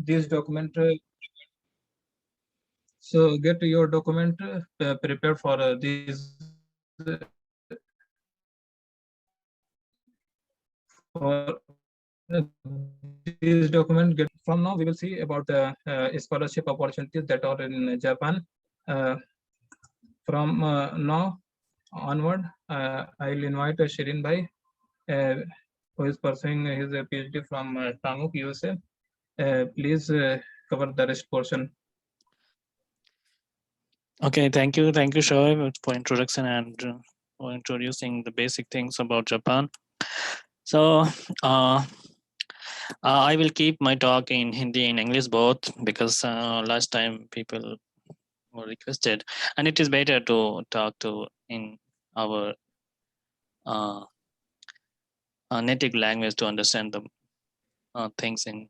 these document. So get your document prepared for these document. Get from now we will see about the scholarship opportunities that are in Japan. From now onward, I'll invite Shirin Bhai, who is pursuing his PhD from Tamuk, USA. Please cover the rest portion. Okay, thank you, Shoaib, for introduction and for introducing the basic things about Japan. So, I will keep my talk in Hindi and English both because last time people were requested, and it is better to talk to in our uh, native language to understand the things in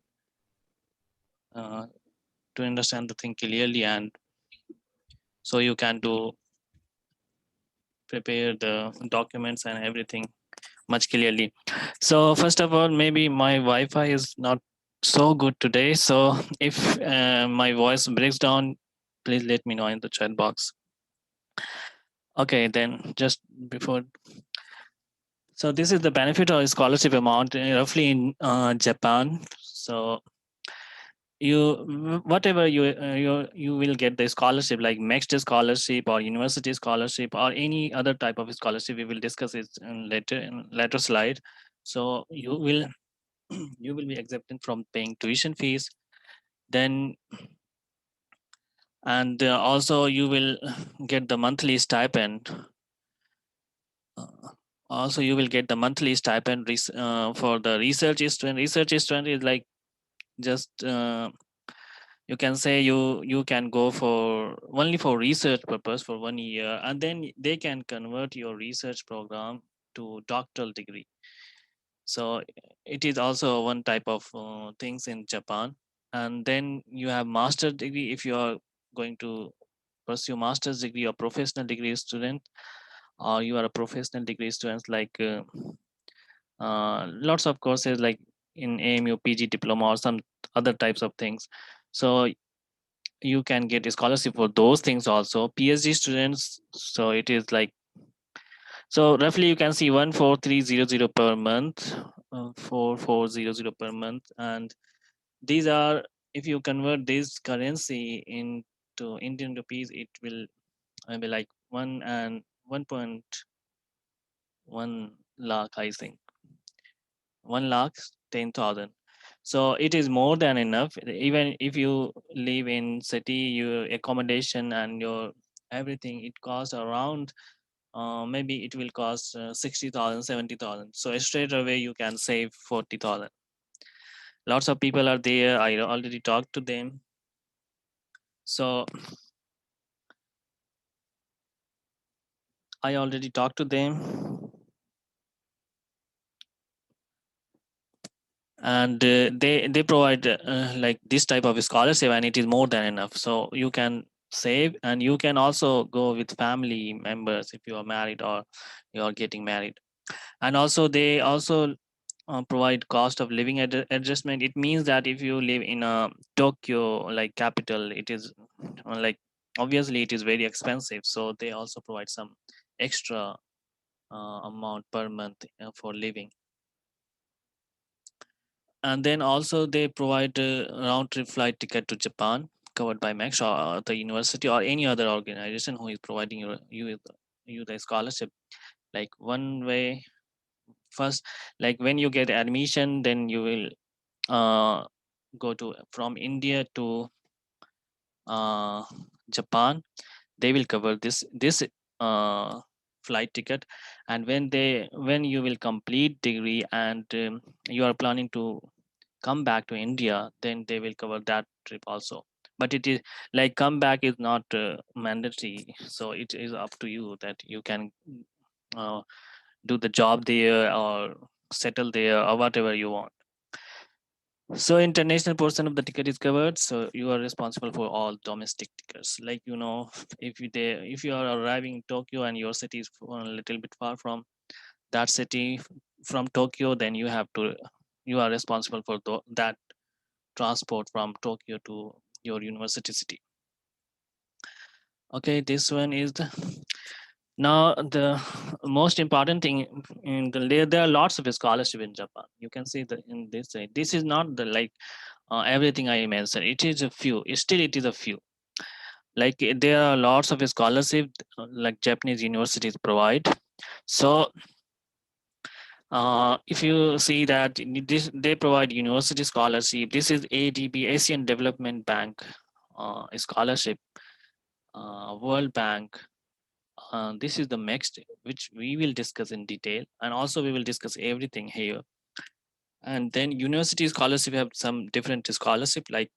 to understand the thing clearly, and so you can do prepare the documents and everything much clearly. So first of all, maybe my Wi-Fi is not so good today. So if my voice breaks down, please let me know in the chat box. Okay, then just before. So this is the benefit of scholarship amount roughly in Japan. So whatever you will get the scholarship like next scholarship or university scholarship or any other type of scholarship, we will discuss it in later slide. So you will you will be exempted from paying tuition fees, then and also you will get the monthly stipend. Also you will get the monthly stipend for the research student. Research student is like just you can say you can go for only for research purpose for 1 year, and then they can convert your research program to doctoral degree. So it is also one type of things in Japan. And then you have master degree if you are going to pursue master's degree or professional degree student, or you are a professional degree students like lots of courses like in AMU PG diploma or some other types of things. So you can get a scholarship for those things also. PhD students, so it is like, so roughly you can see 14300 per month, 4400 per month, and these are, if you convert this currency into Indian rupees, it will be like 1.1 lakh, I think, 1,10,000. So it is more than enough. Even if you live in city, your accommodation and your everything, it costs around maybe it will cost 60,000, 70,000. So straight away you can save 40,000. Lots of people are there. I already talked to them. So I already talked to them, and they provide like this type of scholarship, and it is more than enough. So you can save, and you can also go with family members if you are married or you are getting married. And also they also provide cost of living adjustment. It means that if you live in a Tokyo like capital, it is like obviously it is very expensive, so they also provide some extra amount per month for living. And then also they provide a round trip flight ticket to Japan covered by Max or the university or any other organization who is providing you the scholarship. Like one way, first, like when you get admission, then you will go to from India to uh, Japan. They will cover this uh, flight ticket, and when you will complete degree and you are planning to come back to India, then they will cover that trip also. But it is like come back is not mandatory, so it is up to you that you can uh, do the job there or settle there or whatever you want. So international portion of the ticket is covered. So you are responsible for all domestic tickets. Like if you are arriving in Tokyo and your city is a little bit far from that city from Tokyo, then you are responsible for that transport from Tokyo to your university city. Okay, this one is the now the most important thing in there are lots of scholarship in Japan. You can see that in this side. This is not the like everything I mentioned. It is a few. Still, it is a few. Like there are lots of scholarship like Japanese universities provide. So if you see that this, they provide university scholarship. This is ADB, Asian Development Bank scholarship, World Bank. This is the next, which we will discuss in detail, and also we will discuss everything here. And then university scholarship have some different scholarship like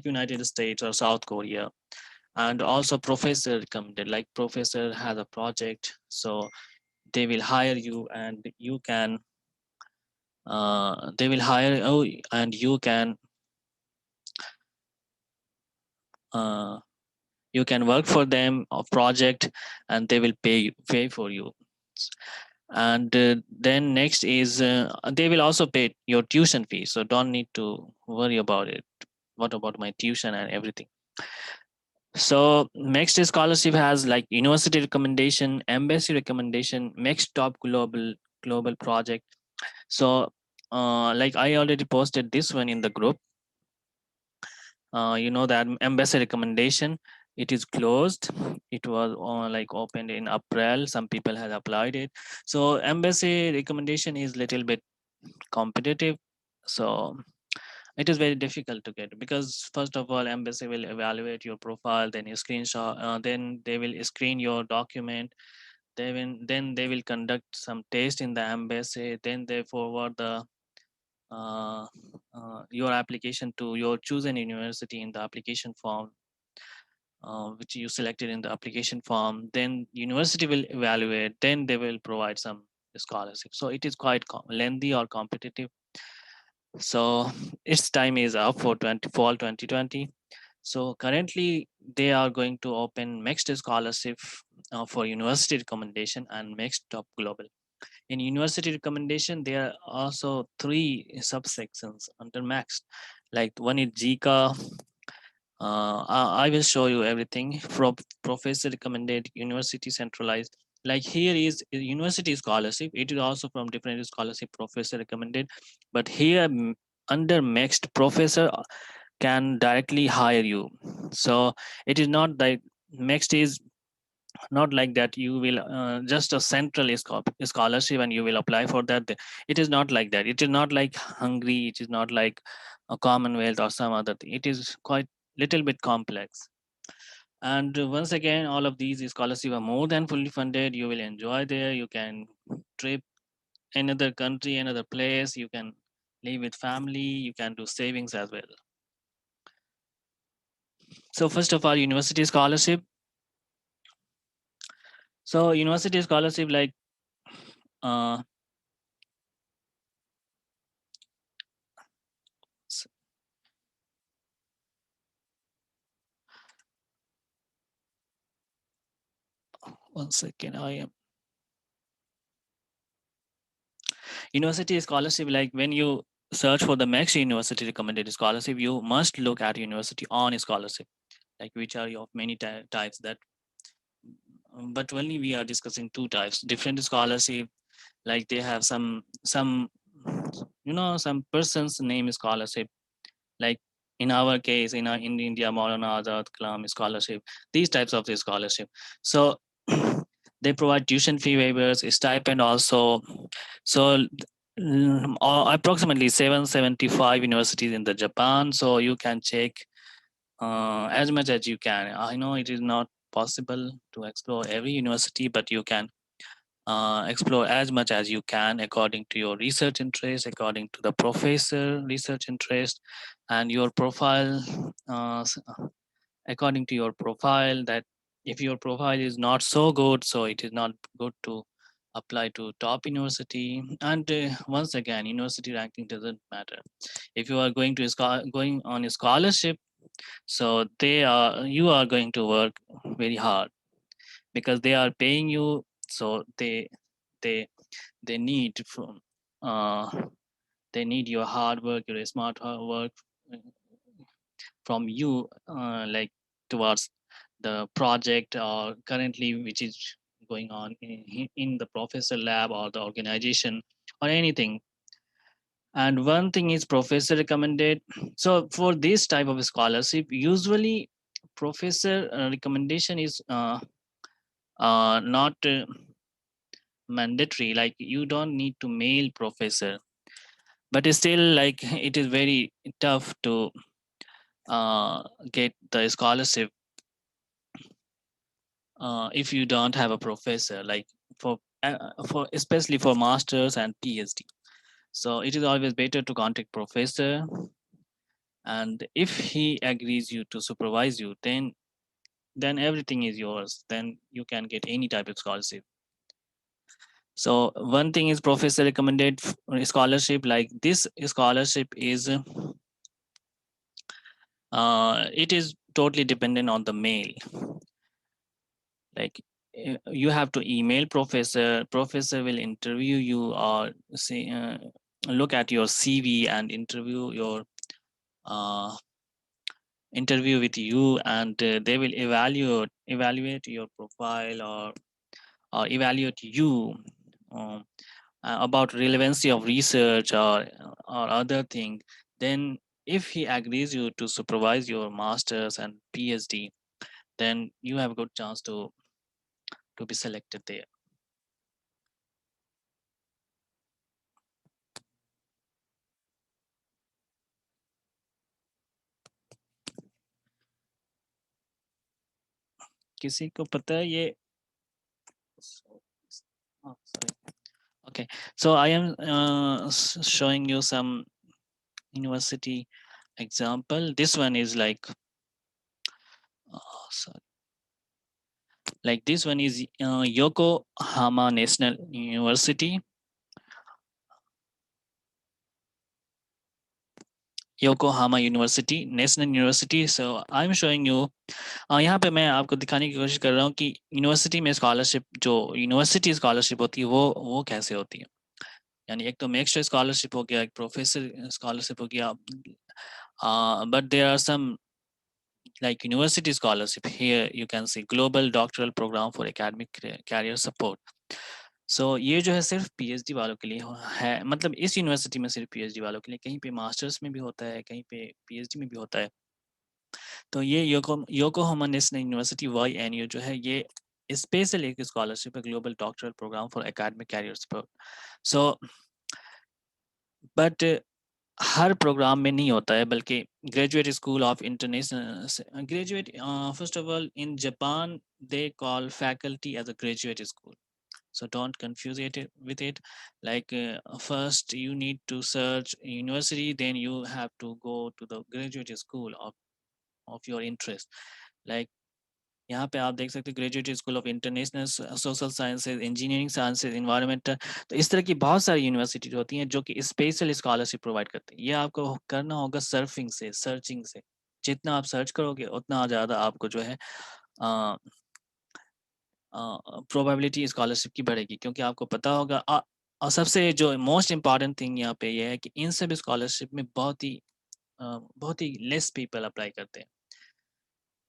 United States or South Korea, and also professor recommended. Like professor has a project, so they will hire you, and you can they will hire and uh, you can work for them a project, and they will pay for you. And then next is they will also pay your tuition fee, so don't need to worry about it. What about my tuition and everything? So next is scholarship has like university recommendation, embassy recommendation, next top global project. So like I already posted this one in the group. You know that embassy recommendation, it is closed. It was like opened in April. Some people have applied it. So embassy recommendation is little bit competitive. So it is very difficult to get, because first of all embassy will evaluate your profile, then you screenshot, then they will screen your document. Then they will conduct some test in the embassy, then they forward the uh, your application to your chosen university in the application form, which you selected in the application form. Then university will evaluate, then they will provide some scholarship. So it is quite lengthy or competitive. So its time is up for fall 2020. So currently they are going to open next scholarship for university recommendation and next top global. In university recommendation, there are also three subsections under max. Like one is Zika. I will show you everything from professor recommended, university centralized. Like here is a university scholarship. It is also from different scholarship professor recommended, but here under next professor can directly hire you. So it is not like next is not like that you will just a central scholarship and you will apply for that. It is not like that. It is not like Hungary. It is not like a Commonwealth or some other thing. It is quite little bit complex. And once again, all of these scholarship are more than fully funded. You will enjoy there. You can trip another country, another place. You can live with family. You can do savings as well. So first of all, university scholarship. So university scholarship, like uh, one second, I am university scholarship. Like when you search for the next university recommended scholarship, you must look at university on scholarship, like which are of many types that. But only we are discussing two types different scholarship. Like they have some some person's name scholarship, like in our case in India, Maulana Azad Kalam scholarship, these types of the scholarship. So they provide tuition fee waivers, stipend also. So approximately 775 universities in the Japan. So you can check as much as you can. I know it is not possible to explore every university, but you can explore as much as you can according to your research interest, according to the professor research interest, and your profile. According to your profile, that if your profile is not so good, so it is not good to apply to top university. And once again, university ranking doesn't matter. If you are going to going on a scholarship, so you are going to work very hard, because they are paying you. So they they need from uh, They need your hard work, your smart work from you, like towards the project or currently which is going on in the professor lab or the organization or anything. And one thing is professor recommended. So for this type of scholarship, usually professor recommendation is not mandatory. Like you don't need to mail professor, but it's still like it is very tough to get the scholarship if you don't have a professor, like for especially for masters and PhD. So it is always better to contact professor, and if he agrees you to supervise you, then everything is yours. Then you can get any type of scholarship. So one thing is professor recommended scholarship. Like this scholarship is it is totally dependent on the mail. Like you have to email professor. Professor will interview you or say look at your CV and uh, interview with you, and they will evaluate your profile or evaluate you um, about relevancy of research or other thing. Then if he agrees you to supervise your masters and PhD, then you have a good chance to be selected there. किसी को पता है ये oh, sorry. Okay, so I am showing you some university example. This one is like sorry. Like this one is Yokohama National University. Yokohama University, National University. So I'm showing you. यहाँ पे मैं आपको दिखाने की कोशिश कर रहा हूँ कि यूनिवर्सिटी में स्कॉलरशिप जो यूनिवर्सिटी स्कॉलरशिप होती है वो कैसे होती है. यानी एक तो मिक्स्ड स्कॉलरशिप हो गया, एक प्रोफेसर स्कॉलरशिप हो गया. But there are some like university scholarship. Here you can see global doctoral program for academic career support. So ये जो है सिर्फ पीएचडी वालों के लिए है. मतलब इस यूनिवर्सिटी में सिर्फ पीएचडी वालों के लिए, कहीं पे मास्टर्स में भी होता है, कहीं पे पीएचडी में भी होता है. तो ये योकोहामा नेशनल यूनिवर्सिटी YNU जो है ये स्पेशल एक स्कॉलरशिप है, global doctoral programme for academic career support. So but हर प्रोग्राम में नहीं होता है, बल्कि graduate school of international graduate first of all in Japan they call faculty as a graduate school. So don't confuse it with it. Like first you need to search university, then you have to go to the graduate school of your interest. Like यहाँ पे आप देख सकते हैं graduate school of international social sciences, engineering sciences, environmental. तो इस तरह की बहुत सारी यूनिवर्सिटी होती हैं जो कि स्पेशल स्कॉलरशिप प्रोवाइड करती हैं. ये आपको करना होगा सर्फिंग से, सर्चिंग से. जितना आप सर्च करोगे उतना ज़्यादा आपको जो है प्रोबेबिलिटी स्कॉलरशिप की बढ़ेगी, क्योंकि आपको पता होगा. और सबसे जो मोस्ट इम्पॉर्टेंट थिंग यहाँ पे ये है कि इन सब स्कॉलरशिप में बहुत ही लेस पीपल अप्लाई करते हैं,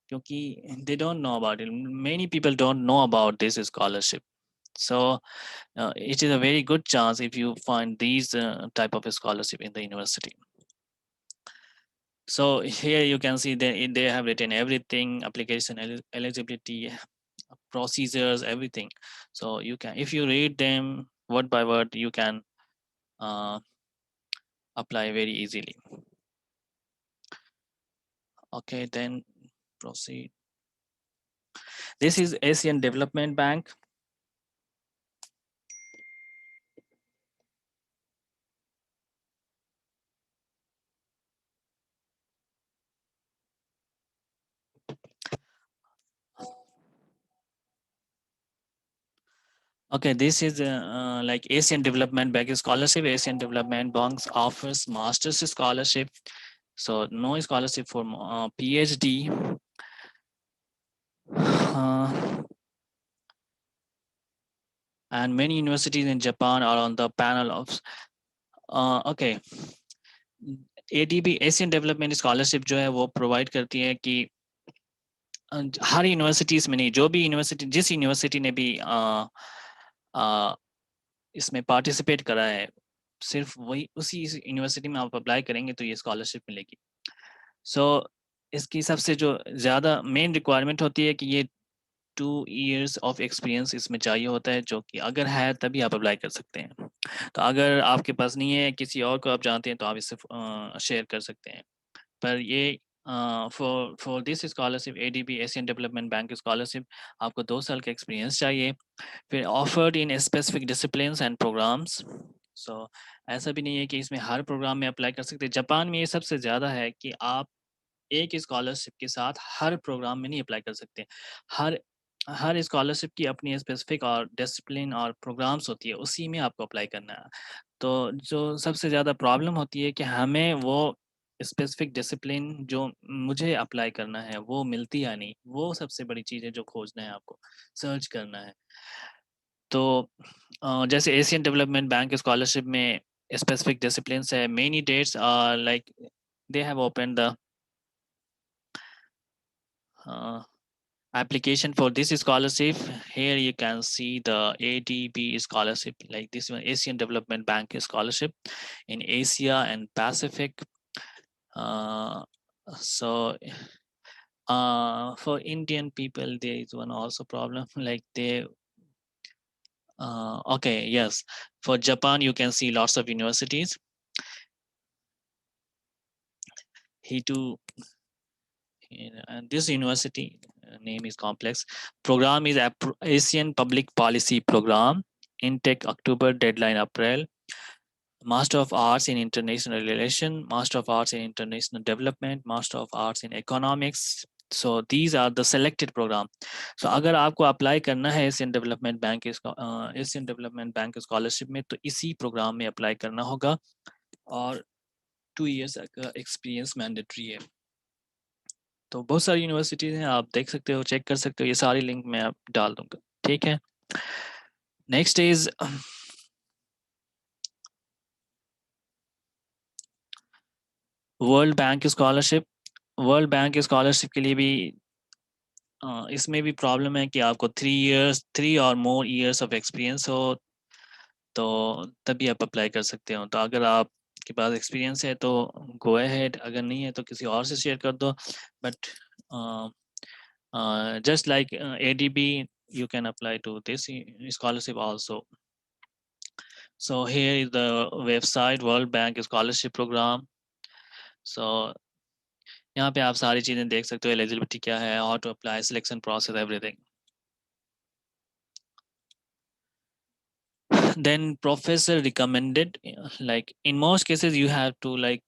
क्योंकि they don't know about it. Many people don't know about this scholarship. So it is a very good chance if you find these type of scholarship in the university. So here you can see they have written everything, application eligibility, procedures, everything. So you can, if you read them word by word, you can apply very easily. Okay, then proceed. This is Asian Development Bank. Okay, this is like Asian Development Bank scholarship. Asian Development Bank offers master's scholarship. So no scholarship for PhD. And many universities in Japan are on the panel okay, ADB Asian development scholarship जो है वो provide करती है कि हर universities में नहीं, जो भी यूनिवर्सिटी, जिस यूनिवर्सिटी ने भी इसमें पार्टिसिपेट करा है, सिर्फ वही उसी यूनिवर्सिटी में आप अप्लाई करेंगे तो ये स्कॉलरशिप मिलेगी। सो इसकी सबसे जो ज़्यादा मेन रिक्वायरमेंट होती है कि ये 2 इयर्स ऑफ एक्सपीरियंस इसमें चाहिए होता है, जो कि अगर है तभी आप अप्लाई कर सकते हैं। तो अगर आपके पास नहीं है, किसी और को आप जानते हैं, तो आप इससे शेयर कर सकते हैं। पर ये for this scholarship ADB Asian development bank scholarship आपको 2 साल का एक्सपीरियंस चाहिए, फिर offered in specific disciplines and programmes. So ऐसा भी नहीं है कि इसमें हर प्रोग्राम में अप्लाई कर सकते हैं। जापान में ये सबसे ज़्यादा है कि आप एक स्कॉलरशिप के साथ हर प्रोग्राम में नहीं अप्लाई कर सकते। हर हर स्कॉलरशिप की अपनी स्पेसिफिक और डिसिप्लिन और प्रोग्राम्स होती है, उसी में आपको अप्लाई करना है। तो जो सबसे ज़्यादा प्रॉब्लम होती है कि हमें वो स्पेसिफिक डिसिप्लिन जो मुझे अप्लाई करना है वो मिलती या नहीं, वो सबसे बड़ी चीज़ है जो खोजना है आपको, सर्च करना है। तो जैसे एशियन डेवलपमेंट बैंक स्कॉलरशिप में स्पेसिफिक डिसिप्लिन्स है, many dates are like they have open the application for this scholarship. Here you can see the ADB scholarship, like this one, Asian Development Bank scholarship in Asia and Pacific. So for Indian people, there is one also problem, like they okay, yes, for Japan you can see lots of universities. He too, and this university name is complex. Program is Asian Public Policy Program. Intake October, deadline April. Master of Arts in International Relation, Master of Arts in International Development, Master of Arts in Economics. So these are the selected program. So अगर आपको apply करना है Asian development bank scholarship में, तो इसी programme में apply करना होगा और 2 इयर्स का एक्सपीरियंस मैंडेटरी है। तो बहुत सारी यूनिवर्सिटीज़ हैं, आप देख सकते हो, चेक कर सकते हो, ये सारी लिंक मैं आप डाल दूंगा, ठीक है। Next is world bank scholarship. World bank scholarship के लिए भी इसमें भी प्रॉब्लम है कि आपको 3 और मोर इयर्स ऑफ एक्सपीरियंस हो, तो तभी आप अप्लाई कर सकते हो। तो अगर आपके पास एक्सपीरियंस है तो गो अहेड, अगर नहीं है तो किसी और से शेयर कर दो। But just like ADB, you can apply to this scholarship also. So here is the website, World Bank Scholarship Program. So यहाँ पे आप सारी चीज़ें देख सकते हो, एलिजिबिलिटी क्या है, how to apply, selection process, everything. Then professor recommended, like in most cases you have to like,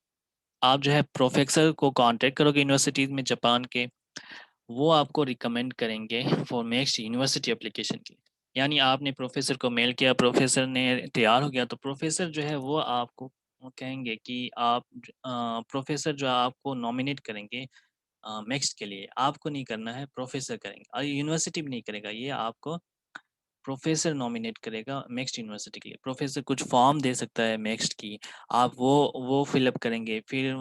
आप जो है प्रोफेसर को कांटेक्ट करोगे यूनिवर्सिटीज में जापान के, वो आपको रिकमेंड करेंगे फॉर नेक्स्ट यूनिवर्सिटी एप्लीकेशन की। यानी आपने प्रोफेसर को मेल किया, प्रोफेसर ने तैयार हो गया, तो प्रोफेसर जो है वो आपको कहेंगे कि आप प्रोफेसर जो आपको नॉमिनेट करेंगे नेक्स्ट के लिए, आपको नहीं करना है, प्रोफेसर करेंगे, और यूनिवर्सिटी भी नहीं करेगा, ये आपको प्रोफेसर नॉमिनेट करेगा नेक्स्ट यूनिवर्सिटी के लिए। प्रोफेसर कुछ फॉर्म दे सकता है नेक्स्ट की, आप वो फिलअप करेंगे, फिर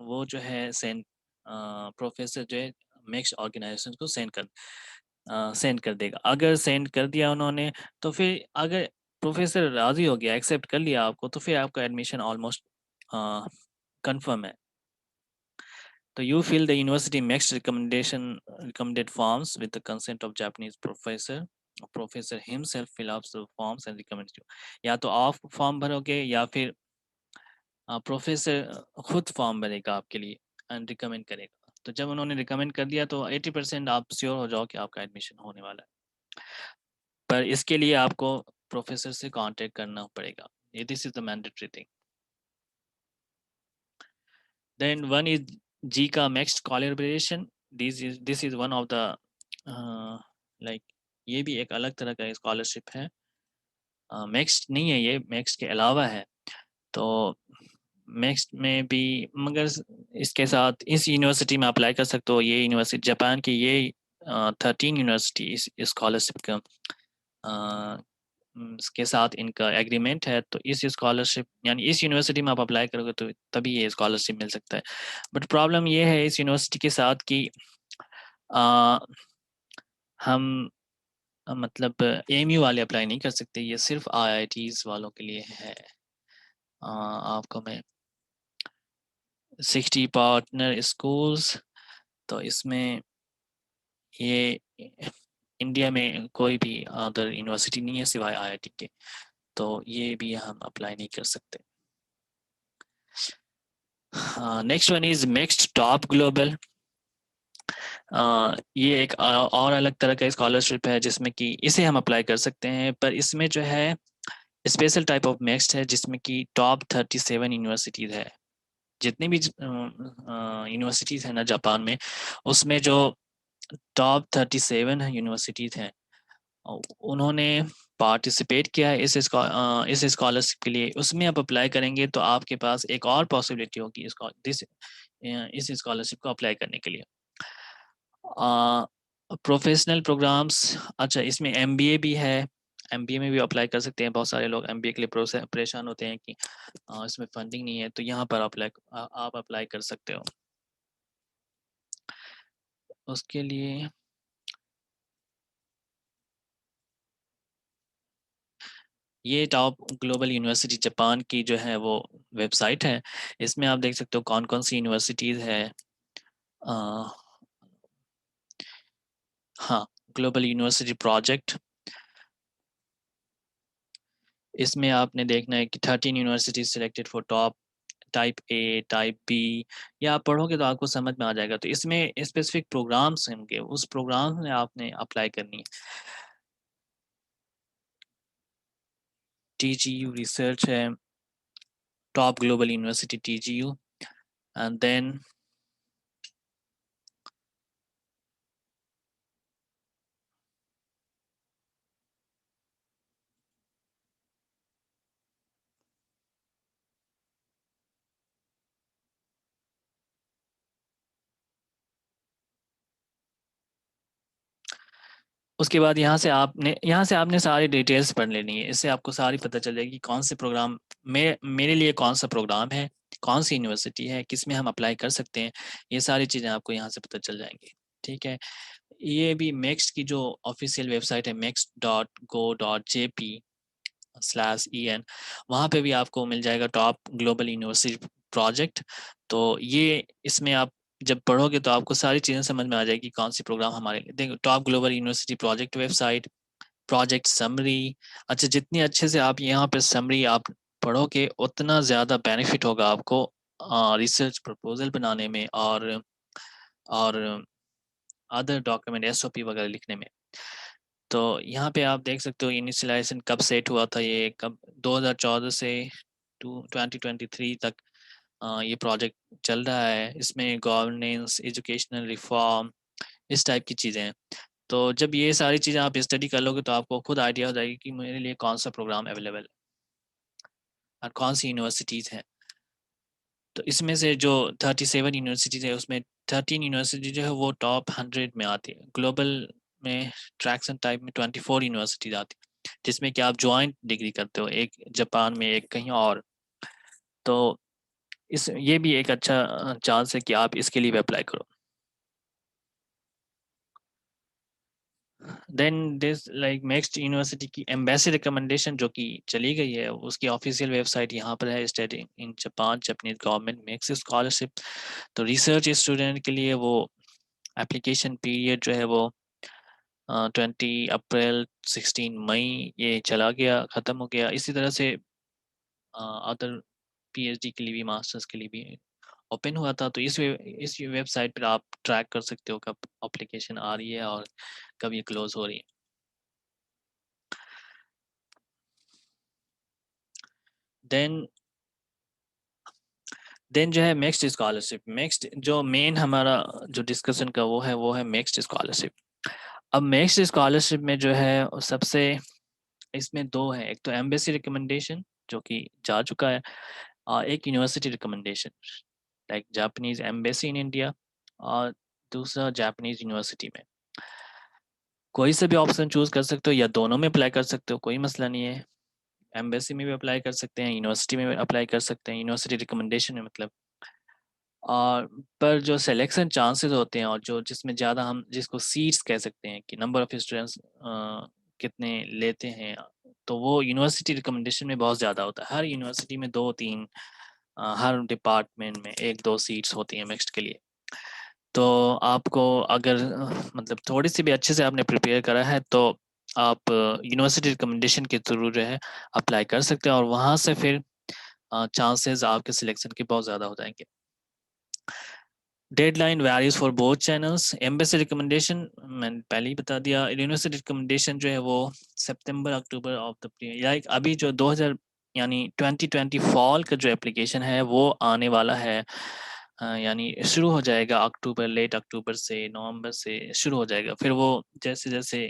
वो जो है सेंड, प्रोफेसर जो है नेक्स्ट ऑर्गेनाइजेशन को सेंड कर देगा। अगर सेंड कर दिया उन्होंने, तो फिर अगर प्रोफेसर राजी हो गया, एक्सेप्ट कर लिया आपको, तो फिर आपका एडमिशन ऑलमोस्ट कंफर्म है। तो you fill the university next recommended forms with the consent of Japanese professor. Professor himself fill up the forms and recommends you. या तो आप फॉर्म भरोगे या फिर प्रोफेसर खुद फॉर्म भरेगा आपके लिए एंड रिकमेंड करेगा। तो जब उन्होंने रिकमेंड कर दिया तो 80% आप श्योर हो जाओ कि आपका एडमिशन होने वाला है। पर इसके लिए आपको प्रोफेसर से कांटेक्ट करना पड़ेगा। This is the mandatory thing. Then one is GCA Next collaboration. This is one of the like, ये भी एक अलग तरह का स्कॉलरशिप है। नेक्स्ट नहीं है, ये नेक्स्ट के अलावा है। तो नेक्स्ट में भी, मगर इसके साथ इस यूनिवर्सिटी में अप्लाई कर सकते हो। ये यूनिवर्सिटी जापान की, ये 13 यूनिवर्सिटी इस स्कॉलरशिप का के साथ इनका एग्रीमेंट है, तो इस स्कॉलरशिप यानी इस यूनिवर्सिटी में आप अप्लाई करोगे तो तभी ये स्कॉलरशिप मिल सकता है। बट प्रॉब्लम ये है इस यूनिवर्सिटी के साथ कि हम मतलब एएमयू वाले अप्लाई नहीं कर सकते, ये सिर्फ आईआईटीज वालों के लिए है। आपको मैं 60 पार्टनर स्कूल्स, तो इसमें ये इंडिया में कोई भी अदर यूनिवर्सिटी नहीं है सिवाय आईआईटी के, तो ये भी हम अप्लाई नहीं कर सकते। Next one is mixed top global. ये एक और अलग तरह का स्कॉलरशिप है जिसमें कि इसे हम अप्लाई कर सकते हैं, पर इसमें जो है स्पेशल टाइप ऑफ मिक्स्ड है जिसमें कि टॉप 37 यूनिवर्सिटीज़ है। जितनी भी यूनिवर्सिटीज़ हैं ना जापान में, उसमें जो टॉप 37 यूनिवर्सिटीज़ हैं उन्होंने पार्टिसिपेट किया है इस स्कॉलरशिप के लिए। उसमें आप अप्लाई करेंगे तो आपके पास एक और पॉसिबिलिटी होगी इस स्कॉलरशिप को अप्लाई करने के लिए। प्रोफेशनल प्रोग्राम्स, अच्छा इसमें एमबीए भी है, एमबीए में भी अप्लाई कर सकते हैं। बहुत सारे लोग एमबीए के लिए परेशान होते हैं कि इसमें फंडिंग नहीं है, तो यहाँ पर आप अप्लाई कर सकते हो। उसके लिए ये टॉप ग्लोबल यूनिवर्सिटी जापान की जो है वो वेबसाइट है। इसमें आप देख सकते हो कौन कौन सी यूनिवर्सिटीज़ है। हाँ, ग्लोबल यूनिवर्सिटी प्रोजेक्ट, इसमें आपने देखना है कि 13 university selected for top type A type B. या आप पढ़ोगे तो आपको समझ में आ जाएगा। तो इसमें स्पेसिफिक प्रोग्राम्स होंगे, उस प्रोग्राम में आपने अप्लाई करनी है। TGU रिसर्च है, top global university TGU, and then उसके बाद यहाँ से आपने सारी डिटेल्स पढ़ लेनी है। इससे आपको सारी पता चल जाएगी कौन से प्रोग्राम में मेरे लिए कौन सा प्रोग्राम है, कौन सी यूनिवर्सिटी है, किस में हम अप्लाई कर सकते हैं। ये सारी चीज़ें आपको यहाँ से पता चल जाएंगी। ठीक है, ये भी मैक्स की जो ऑफिशियल वेबसाइट है max.go.jp/en, वहाँ पे भी आपको मिल जाएगा टॉप ग्लोबल यूनिवर्सिटी प्रोजेक्ट। तो ये इसमें आप जब पढ़ोगे तो आपको सारी चीज़ें समझ में आ जाएगी कौन सी प्रोग्राम हमारे लिए। देखो, top global university project website, project summary. अच्छा, जितनी अच्छे से आप यहाँ पे समरी आप पढ़ोगे उतना ज़्यादा बेनिफिट होगा आपको रिसर्च प्रपोजल बनाने में और अदर डॉक्यूमेंट SOP वगैरह लिखने में। तो यहाँ पे आप देख सकते हो इनिशियलाइजेशन कब सेट हुआ था, ये कब 2014 से 2023 तक ये प्रोजेक्ट चल रहा है। इसमें गवर्नेंस, एजुकेशनल रिफॉर्म, इस टाइप की चीज़ें हैं। तो जब ये सारी चीज़ें आप स्टडी कर लोगे तो आपको खुद आइडिया हो जाएगी कि मेरे लिए कौन सा प्रोग्राम अवेलेबल है और कौन सी यूनिवर्सिटीज़ हैं। तो इसमें से जो 37 यूनिवर्सिटीज़ है उसमें 13 यूनिवर्सिटी जो है वो टॉप 100 में आती है। ग्लोबल में ट्रैक्स एंड टाइप में 24 यूनिवर्सिटीज आती है, जिसमें कि आप ज्वाइंट डिग्री करते हो, एक जापान में एक कहीं और। तो ये भी एक अच्छा चांस है कि आप इसके लिए भी अप्लाई करो। Then this like next university की एम्बेसी रिकमेंडेशन जो कि चली गई है, उसकी ऑफिशियल वेबसाइट यहाँ पर है, study in Japan Japanese government makes scholarship. तो रिसर्च स्टूडेंट के लिए वो एप्लीकेशन पीरियड जो है वो 20 अप्रैल 16 मई ये चला गया, ख़त्म हो गया। इसी तरह से अदर PhD के लिए भी, मास्टर्स के लिए भी ओपन हुआ था। तो इस वेबसाइट पर आप ट्रैक कर सकते हो कब एप्लीकेशन आ रही है और कब ये क्लोज हो रही है। देन जो है मिक्स्ड स्कॉलरशिप। मिक्स्ड जो मेन हमारा जो डिस्कशन का वो है मिक्स्ड स्कॉलरशिप। अब मिक्स्ड स्कॉलरशिप में जो है सबसे इसमें दो है, एक तो एम्बेसी रिकमेंडेशन जो कि जा चुका है, और एक university recommendation like Japanese embassy in India, और दूसरा जापानीज यूनिवर्सिटी में। कोई से भी ऑप्शन चूज कर सकते हो या दोनों में अप्लाई कर सकते हो, कोई मसला नहीं है। एम्बेसी में भी अप्लाई कर सकते हैं, यूनिवर्सिटी में भी अप्लाई कर सकते हैं, यूनिवर्सिटी रिकमेंडेशन में मतलब। और पर जो सिलेक्शन चांसेस होते हैं और जो जिसमें ज़्यादा हम जिसको सीट्स कह सकते हैं कि नंबर ऑफ स्टूडेंट्स कितने लेते हैं, तो वो यूनिवर्सिटी रिकमेंडेशन में बहुत ज़्यादा होता है। हर यूनिवर्सिटी में 2-3 हर डिपार्टमेंट में 1-2 सीट्स होती हैं मिक्स्ड के लिए। तो आपको अगर मतलब थोड़ी सी भी अच्छे से आपने प्रिपेयर करा है तो आप यूनिवर्सिटी रिकमेंडेशन के थ्रू जो है अप्लाई कर सकते हैं और वहाँ से फिर चांसेस आपके सिलेक्शन के बहुत ज़्यादा हो जाएंगे। Deadline varies for both channels. Embassy recommendation मैंने पहले ही बता दिया। यूनिवर्सिटी रिकमेंडेशन जो है वो सितंबर अक्टूबर ऑफ द लाइक अभी जो 2000 यानी 2020 फॉल का जो एप्लीकेशन है वो आने वाला है, यानी शुरू हो जाएगा अक्टूबर, लेट अक्टूबर से नवंबर से शुरू हो जाएगा। फिर वो जैसे जैसे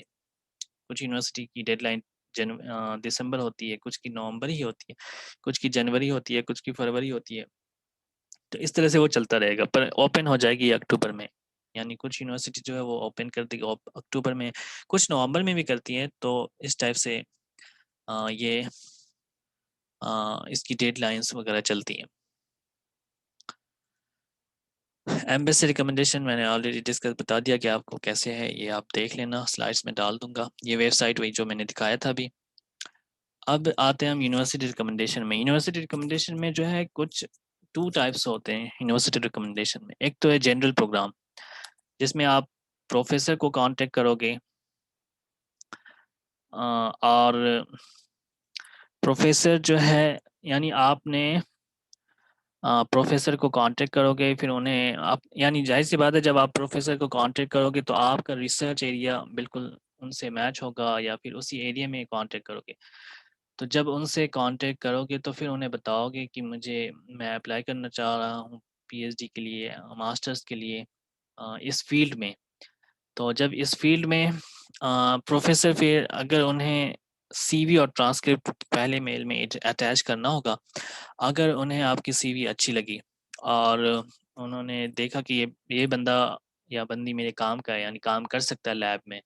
कुछ यूनिवर्सिटी की डेडलाइन दिसंबर होती है, कुछ की नवंबर ही होती है, कुछ की जनवरी होती है, कुछ की फरवरी होती है। तो इस तरह से वो चलता रहेगा, पर ओपन हो जाएगी ये अक्टूबर में। यानी कुछ यूनिवर्सिटी जो है वो ओपन कर देगी अक्टूबर में, कुछ नवंबर में भी करती हैं। तो इस टाइप से ये इसकी डेडलाइंस वगैरह चलती हैं। एम्बेसी रिकमेंडेशन मैंने ऑलरेडी डिस्कस बता दिया कि आपको कैसे है, ये आप देख लेना, स्लाइड्स में डाल दूंगा। ये वेबसाइट वही जो मैंने दिखाया था अभी। अब आते हैं हम यूनिवर्सिटी रिकमेंडेशन में। यूनिवर्सिटी रिकमेंडेशन में जो है कुछ 2 टाइप्स होते हैं यूनिवर्सिटी रिकमेंडेशन में। एक तो है जनरल प्रोग्राम, जिसमें आप प्रोफेसर को कांटेक्ट करोगे और प्रोफेसर जो है यानी आपने प्रोफेसर को कांटेक्ट करोगे, फिर उन्हें आप यानी जाहिर सी बात है जब आप प्रोफेसर को कांटेक्ट करोगे तो आपका रिसर्च एरिया बिल्कुल उनसे मैच होगा या फिर उसी एरिया में कांटेक्ट करोगे। तो जब उनसे कांटेक्ट करोगे तो फिर उन्हें बताओगे कि मैं अप्लाई करना चाह रहा हूँ पीएचडी के लिए, मास्टर्स के लिए इस फील्ड में। तो जब इस फील्ड में प्रोफेसर फिर अगर उन्हें सीवी और ट्रांसक्रिप्ट पहले मेल में अटैच करना होगा, अगर उन्हें आपकी सीवी अच्छी लगी और उन्होंने देखा कि ये बंदा या बंदी मेरे काम का है, यानी काम कर सकता है लैब में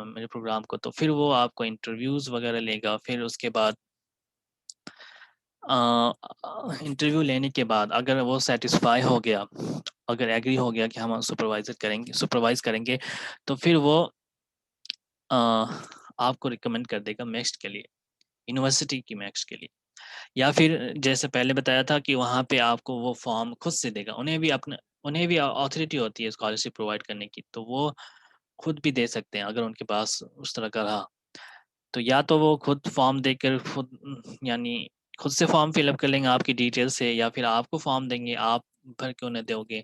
मेरे प्रोग्राम को, तो फिर वो आपको इंटरव्यूज़ वगैरह लेगा। फिर उसके बाद इंटरव्यू लेने के बाद अगर वो सेटिस्फाई हो गया, अगर एग्री हो गया कि हम सुपरवाइज करेंगे, तो फिर वो आपको रिकमेंड कर देगा नेक्स्ट के लिए, यूनिवर्सिटी की मैक्स के लिए। या फिर जैसे पहले बताया था कि वहाँ पे आपको वो फॉर्म खुद से देगा। उन्हें भी अथॉरिटी होती है स्कॉलरशिप प्रोवाइड करने की, तो वो खुद भी दे सकते हैं अगर उनके पास उस तरह का रहा। तो या तो वो खुद फॉर्म देकर यानी खुद से फॉर्म फिलअप कर लेंगे आपकी डिटेल से, या फिर आपको फॉर्म देंगे, आप भर के उन्हें दोगे,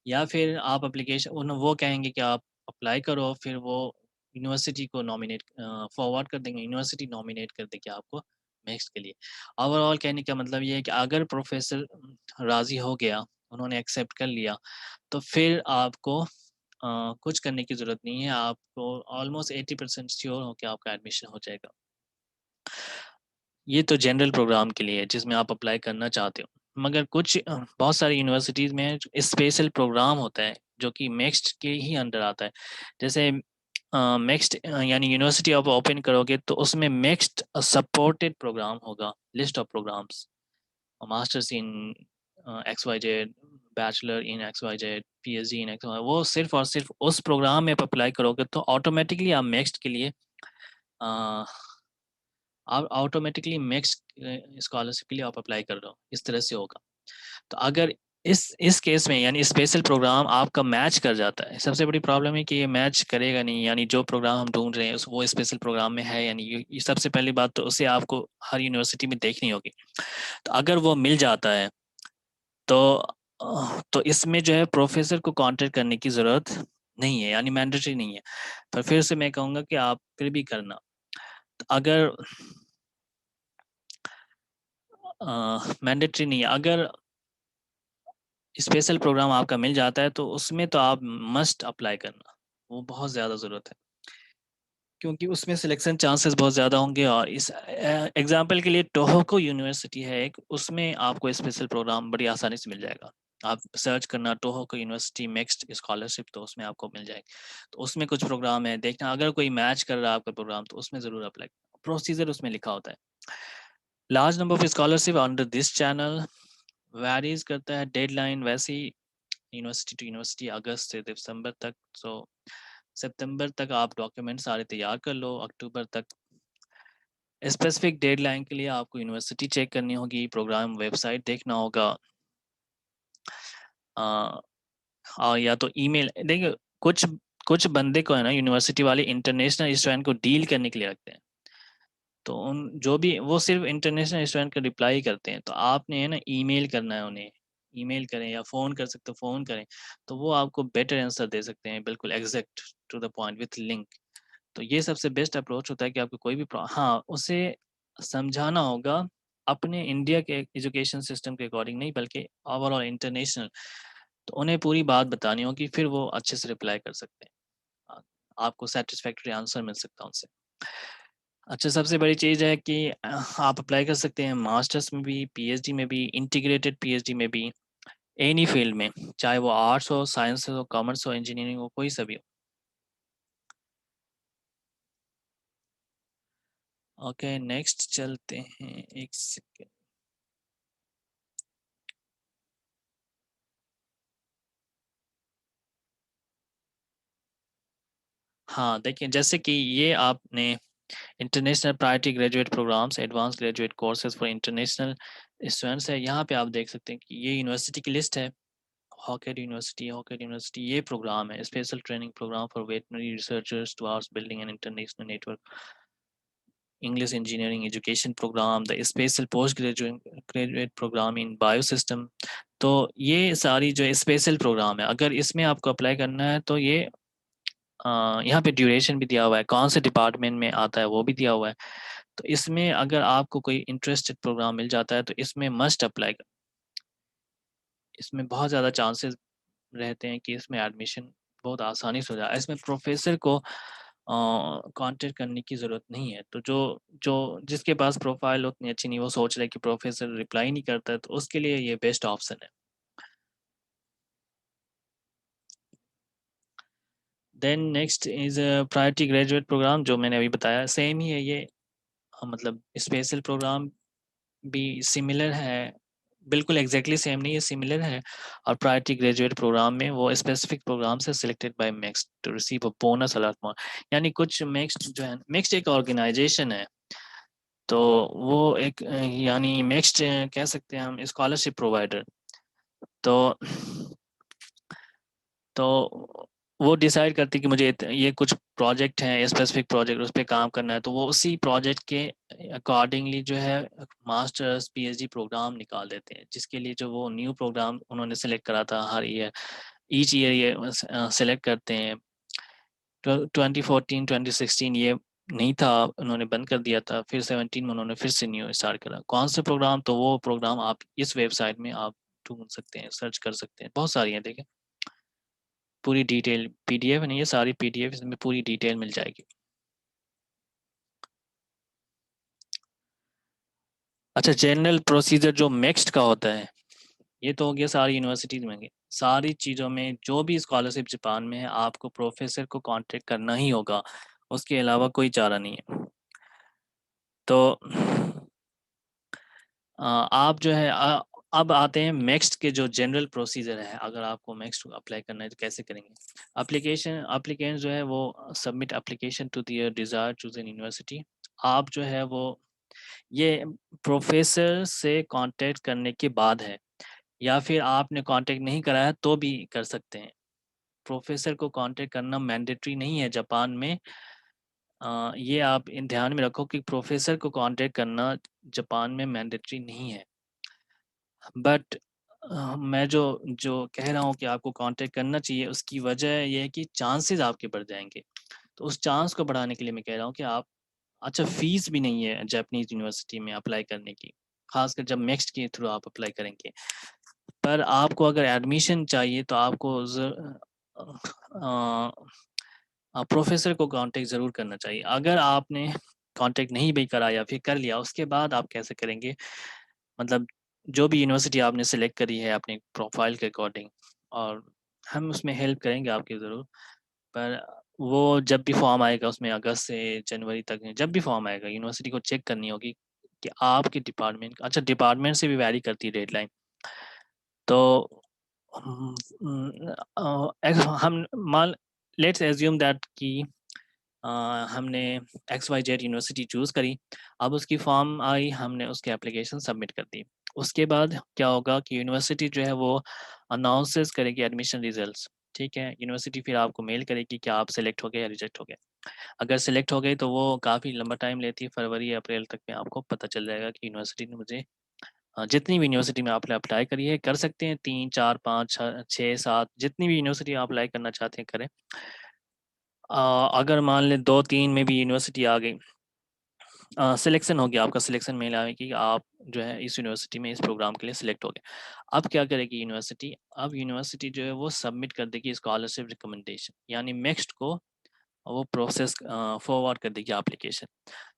या फिर आप एप्लीकेशन वो कहेंगे कि आप अप्लाई करो, फिर वो यूनिवर्सिटी को नॉमिनेट फॉरवर्ड कर देंगे, यूनिवर्सिटी नॉमिनेट कर देगी आपको नेक्स्ट के लिए। ओवरऑल कहने का मतलब ये है कि अगर प्रोफेसर राज़ी हो गया, उन्होंने एक्सेप्ट कर लिया, तो फिर आपको कुछ करने की ज़रूरत नहीं है। आपको ऑलमोस्ट 80% श्योर हो कि आपका एडमिशन हो जाएगा। ये तो जनरल प्रोग्राम के लिए है जिसमें आप अप्लाई करना चाहते हो। मगर कुछ बहुत सारी यूनिवर्सिटीज़ में स्पेशल प्रोग्राम होता है जो कि मिक्स्ड के ही अंडर आता है। जैसे मिक्स्ड यानी यूनिवर्सिटी आप ओपन करोगे तो उसमें मिक्स्ड सपोर्टेड प्रोग्राम होगा, list of programmes, masters in XYZ, bachelor in XYZ, PhD in XYZ। वो सिर्फ और सिर्फ उस प्रोग्राम में आप अप्लाई करोगे तो ऑटोमेटिकली आप मिक्स्ड के लिए आप ऑटोमेटिकली मिक्स्ड स्कॉलरशिप के लिए आप अप्लाई कर रहे हो, इस तरह से होगा। तो अगर इस केस में यानी स्पेशल प्रोग्राम आपका मैच कर जाता है, सबसे बड़ी प्रॉब्लम है कि ये मैच करेगा नहीं, यानी जो प्रोग्राम हम ढूंढ रहे हैं वो स्पेशल प्रोग्राम में है, यानी ये सबसे पहली बात तो उसे आपको हर यूनिवर्सिटी में देखनी होगी। तो अगर वो मिल जाता है तो तो इसमें जो है प्रोफेसर को कांटेक्ट करने की ज़रूरत नहीं है, यानी मैंडेटरी नहीं है। पर फिर से मैं कहूँगा कि आप फिर भी करना। तो अगर मैंडेटरी नहीं है, अगर स्पेशल प्रोग्राम आपका मिल जाता है तो उसमें तो आप मस्ट अप्लाई करना, वो बहुत ज़्यादा ज़रूरत है, क्योंकि उसमें सिलेक्शन चांसेस बहुत ज़्यादा होंगे। और इस एग्जांपल के लिए टोहोको यूनिवर्सिटी है एक, उसमें आपको स्पेशल प्रोग्राम बड़ी आसानी से मिल जाएगा। आप सर्च करना टोहोku यूनिवर्सिटी नेक्स्ट स्कॉलरशिप, तो उसमें आपको मिल जाएगी। तो उसमें कुछ प्रोग्राम है, देखना अगर कोई मैच कर रहा है आपका प्रोग्राम तो उसमें ज़रूर अप्लाई। प्रोसीजर उसमें लिखा होता है। Large number of scholarship under this channel varies करता है, डेडलाइन वैसे ही यूनिवर्सिटी टू यूनिवर्सिटी अगस्त से दिसंबर तक। सो सितंबर तक आप डॉक्यूमेंट सारे तैयार कर लो, अक्टूबर तक स्पेसिफिक डेडलाइन के लिए आपको यूनिवर्सिटी चेक करनी होगी, प्रोग्राम वेबसाइट देखना होगा, और या तो ईमेल। देखिए कुछ कुछ बंदे को है ना यूनिवर्सिटी वाले इंटरनेशनल स्टूडेंट को डील करने के लिए रखते हैं, तो उन जो भी वो सिर्फ इंटरनेशनल स्टूडेंट का रिप्लाई करते हैं, तो आपने है ना ईमेल करना है उन्हें, ईमेल करें या फ़ोन कर सकते हो फ़ोन करें, तो वो आपको बेटर आंसर दे सकते हैं, बिल्कुल exact to the point with link. तो ये सबसे बेस्ट अप्रोच होता है कि आपको कोई भी हाँ उसे समझाना होगा अपने इंडिया के एजुकेशन सिस्टम के अकॉर्डिंग नहीं, बल्कि ओवरऑल इंटरनेशनल। तो उन्हें पूरी बात बतानी होगी, फिर वो अच्छे से रिप्लाई कर सकते हैं, आपको सेटिस्फैक्टरी आंसर मिल सकता है उनसे। अच्छा, सबसे बड़ी चीज़ है कि आप अप्लाई कर सकते हैं मास्टर्स में भी, पीएचडी में भी, इंटीग्रेटेड पीएचडी में भी, एनी फील्ड में, चाहे वो आर्ट्स हो, साइंस हो, कॉमर्स हो, इंजीनियरिंग हो, कोई सा भी हो। ओके नेक्स्ट चलते हैं, एक सेकेंड। हाँ देखिए, जैसे कि ये आपने international priority graduate programmes, advance graduate courses for international students है, यहाँ पे आप देख सकते हैं कि ये यूनिवर्सिटी की लिस्ट है। हॉकेट यूनिवर्सिटी ये प्रोग्राम है, special training programme for veterinary researchers towards building an international network, English engineering education programme, the special post graduate programme in biosystem. तो ये सारी जो स्पेशल प्रोग्राम है, अगर इसमें आपको अप्लाई करना है तो ये यहाँ पे ड्यूरेशन भी दिया हुआ है, कौन से डिपार्टमेंट में आता है वो भी दिया हुआ है। तो इसमें अगर आपको कोई इंटरेस्टेड प्रोग्राम मिल जाता है तो इसमें मस्ट अप्लाई कर, इसमें बहुत ज़्यादा चांसेस रहते हैं कि इसमें एडमिशन बहुत आसानी से हो जाए। इसमें प्रोफेसर को कांटेक्ट करने की ज़रूरत नहीं है। तो जो जो जिसके पास प्रोफाइल उतनी अच्छी नहीं, वो सोच रहे कि प्रोफेसर रिप्लाई नहीं करता है, तो उसके लिए ये बेस्ट ऑप्शन है। Then next is priority graduate programme, जो मैंने अभी बताया सेम ही है ये। मतलब स्पेशल प्रोग्राम भी सिमिलर है, बिल्कुल एग्जैक्टली सेम नहीं है, सिमिलर है। और प्रायोरिटी ग्रेजुएट प्रोग्राम में वो स्पेसिफिक प्रोग्राम से selected by max to receive a bonus allotment, यानी कुछ मैक्स जो है, मैक्स एक ऑर्गेनाइजेशन है, तो वो एक यानी मैक्स कह सकते हैं हम स्कॉलरशिप प्रोवाइडर। तो तो वो डिसाइड करती है कि मुझे ये कुछ प्रोजेक्ट हैं, स्पेसिफिक प्रोजेक्ट, उस पर काम करना है, तो वो उसी प्रोजेक्ट के अकॉर्डिंगली जो है मास्टर्स पीएचडी प्रोग्राम निकाल देते हैं, जिसके लिए जो वो न्यू प्रोग्राम उन्होंने सेलेक्ट करा था हर ईयर, ईच ईयर ये सेलेक्ट करते हैं। 2014 2016 ये नहीं था, उन्होंने बंद कर दिया था, फिर 17 में उन्होंने फिर से न्यू स्टार्ट करा। कौन से प्रोग्राम, तो वो प्रोग्राम आप इस वेबसाइट में आप ढूंढ सकते हैं, सर्च कर सकते हैं, बहुत सारी हैं, देखें पूरी डिटेल पीडीएफ नहीं है, सारी पीडीएफ इसमें पूरी डिटेल मिल जाएगी। अच्छा, जनरल प्रोसीजर जो नेक्स्ट का होता है, ये तो हो गया सारी यूनिवर्सिटीज में, सारी चीज़ों में जो भी स्कॉलरशिप जापान में है आपको प्रोफेसर को कांटेक्ट करना ही होगा, उसके अलावा कोई चारा नहीं है। तो आप जो है अब आते हैं नेक्स्ट के जो जनरल प्रोसीजर है, अगर आपको नेक्स्ट अप्लाई करना है तो कैसे करेंगे। एप्लीकेंट जो है वो submit application to their desire chosen university. आप जो है वो ये प्रोफेसर से कांटेक्ट करने के बाद है, या फिर आपने कांटेक्ट नहीं करा है तो भी कर सकते हैं। प्रोफेसर को कांटेक्ट करना मैंडेटरी नहीं है जापान में। ये आप इन ध्यान में रखो कि प्रोफेसर को कांटेक्ट करना जापान में मैंडेटरी नहीं है। बट मैं जो जो कह रहा हूँ कि आपको कांटेक्ट करना चाहिए, उसकी वजह ये है कि चांसेस आपके बढ़ जाएंगे। तो उस चांस को बढ़ाने के लिए मैं कह रहा हूँ कि आप, अच्छा फीस भी नहीं है जापानीज यूनिवर्सिटी में अप्लाई करने की, खासकर जब नेक्स्ट के थ्रू आप अप्लाई करेंगे। पर आपको अगर एडमिशन चाहिए तो आपको प्रोफेसर को कांटेक्ट ज़रूर करना चाहिए। अगर आपने कांटेक्ट नहीं भी करा या फिर कर लिया, उसके बाद आप कैसे करेंगे, मतलब जो भी यूनिवर्सिटी आपने सेलेक्ट करी है अपने प्रोफाइल के अकॉर्डिंग, और हम उसमें हेल्प करेंगे आपकी ज़रूर। पर वो जब भी फॉर्म आएगा उसमें अगस्त से जनवरी तक में जब भी फॉर्म आएगा, यूनिवर्सिटी को चेक करनी होगी कि आपके डिपार्टमेंट, अच्छा डिपार्टमेंट से भी वैरी करती है डेडलाइन। तो हम मान लेट्स एज्यूम दैट कि हमने XYZ यूनिवर्सिटी चूज़ करी, अब उसकी फॉर्म आई, हमने उसकी एप्लीकेशन सबमिट कर दी। उसके बाद क्या होगा कि यूनिवर्सिटी जो है वो अनाउंसेस करेगी एडमिशन रिजल्ट्स, ठीक है। यूनिवर्सिटी फिर आपको मेल करेगी कि आप सेलेक्ट हो गए या रिजेक्ट हो गए। अगर सेलेक्ट हो गए तो वो काफ़ी लंबा टाइम लेती है, फरवरी या अप्रैल तक में आपको पता चल जाएगा कि यूनिवर्सिटी ने मुझे जितनी भी यूनिवर्सिटी में आपने अप्लाई करी है कर सकते हैं, 3 4 5 6 7 जितनी भी यूनिवर्सिटी आप अप्लाई करना चाहते हैं करें। अगर मान लें 2-3 में भी यूनिवर्सिटी आ गई, सिलेक्शन हो गया, आपका सिलेक्शन मेल आया कि आप जो है इस यूनिवर्सिटी में इस प्रोग्राम के लिए सिलेक्ट हो गए। अब क्या करेगी यूनिवर्सिटी, अब यूनिवर्सिटी जो है वो सबमिट कर देगी स्कॉलरशिप रिकमेंडेशन, यानी नेक्स्ट को वो प्रोसेस फॉरवर्ड कर देगी एप्लीकेशन।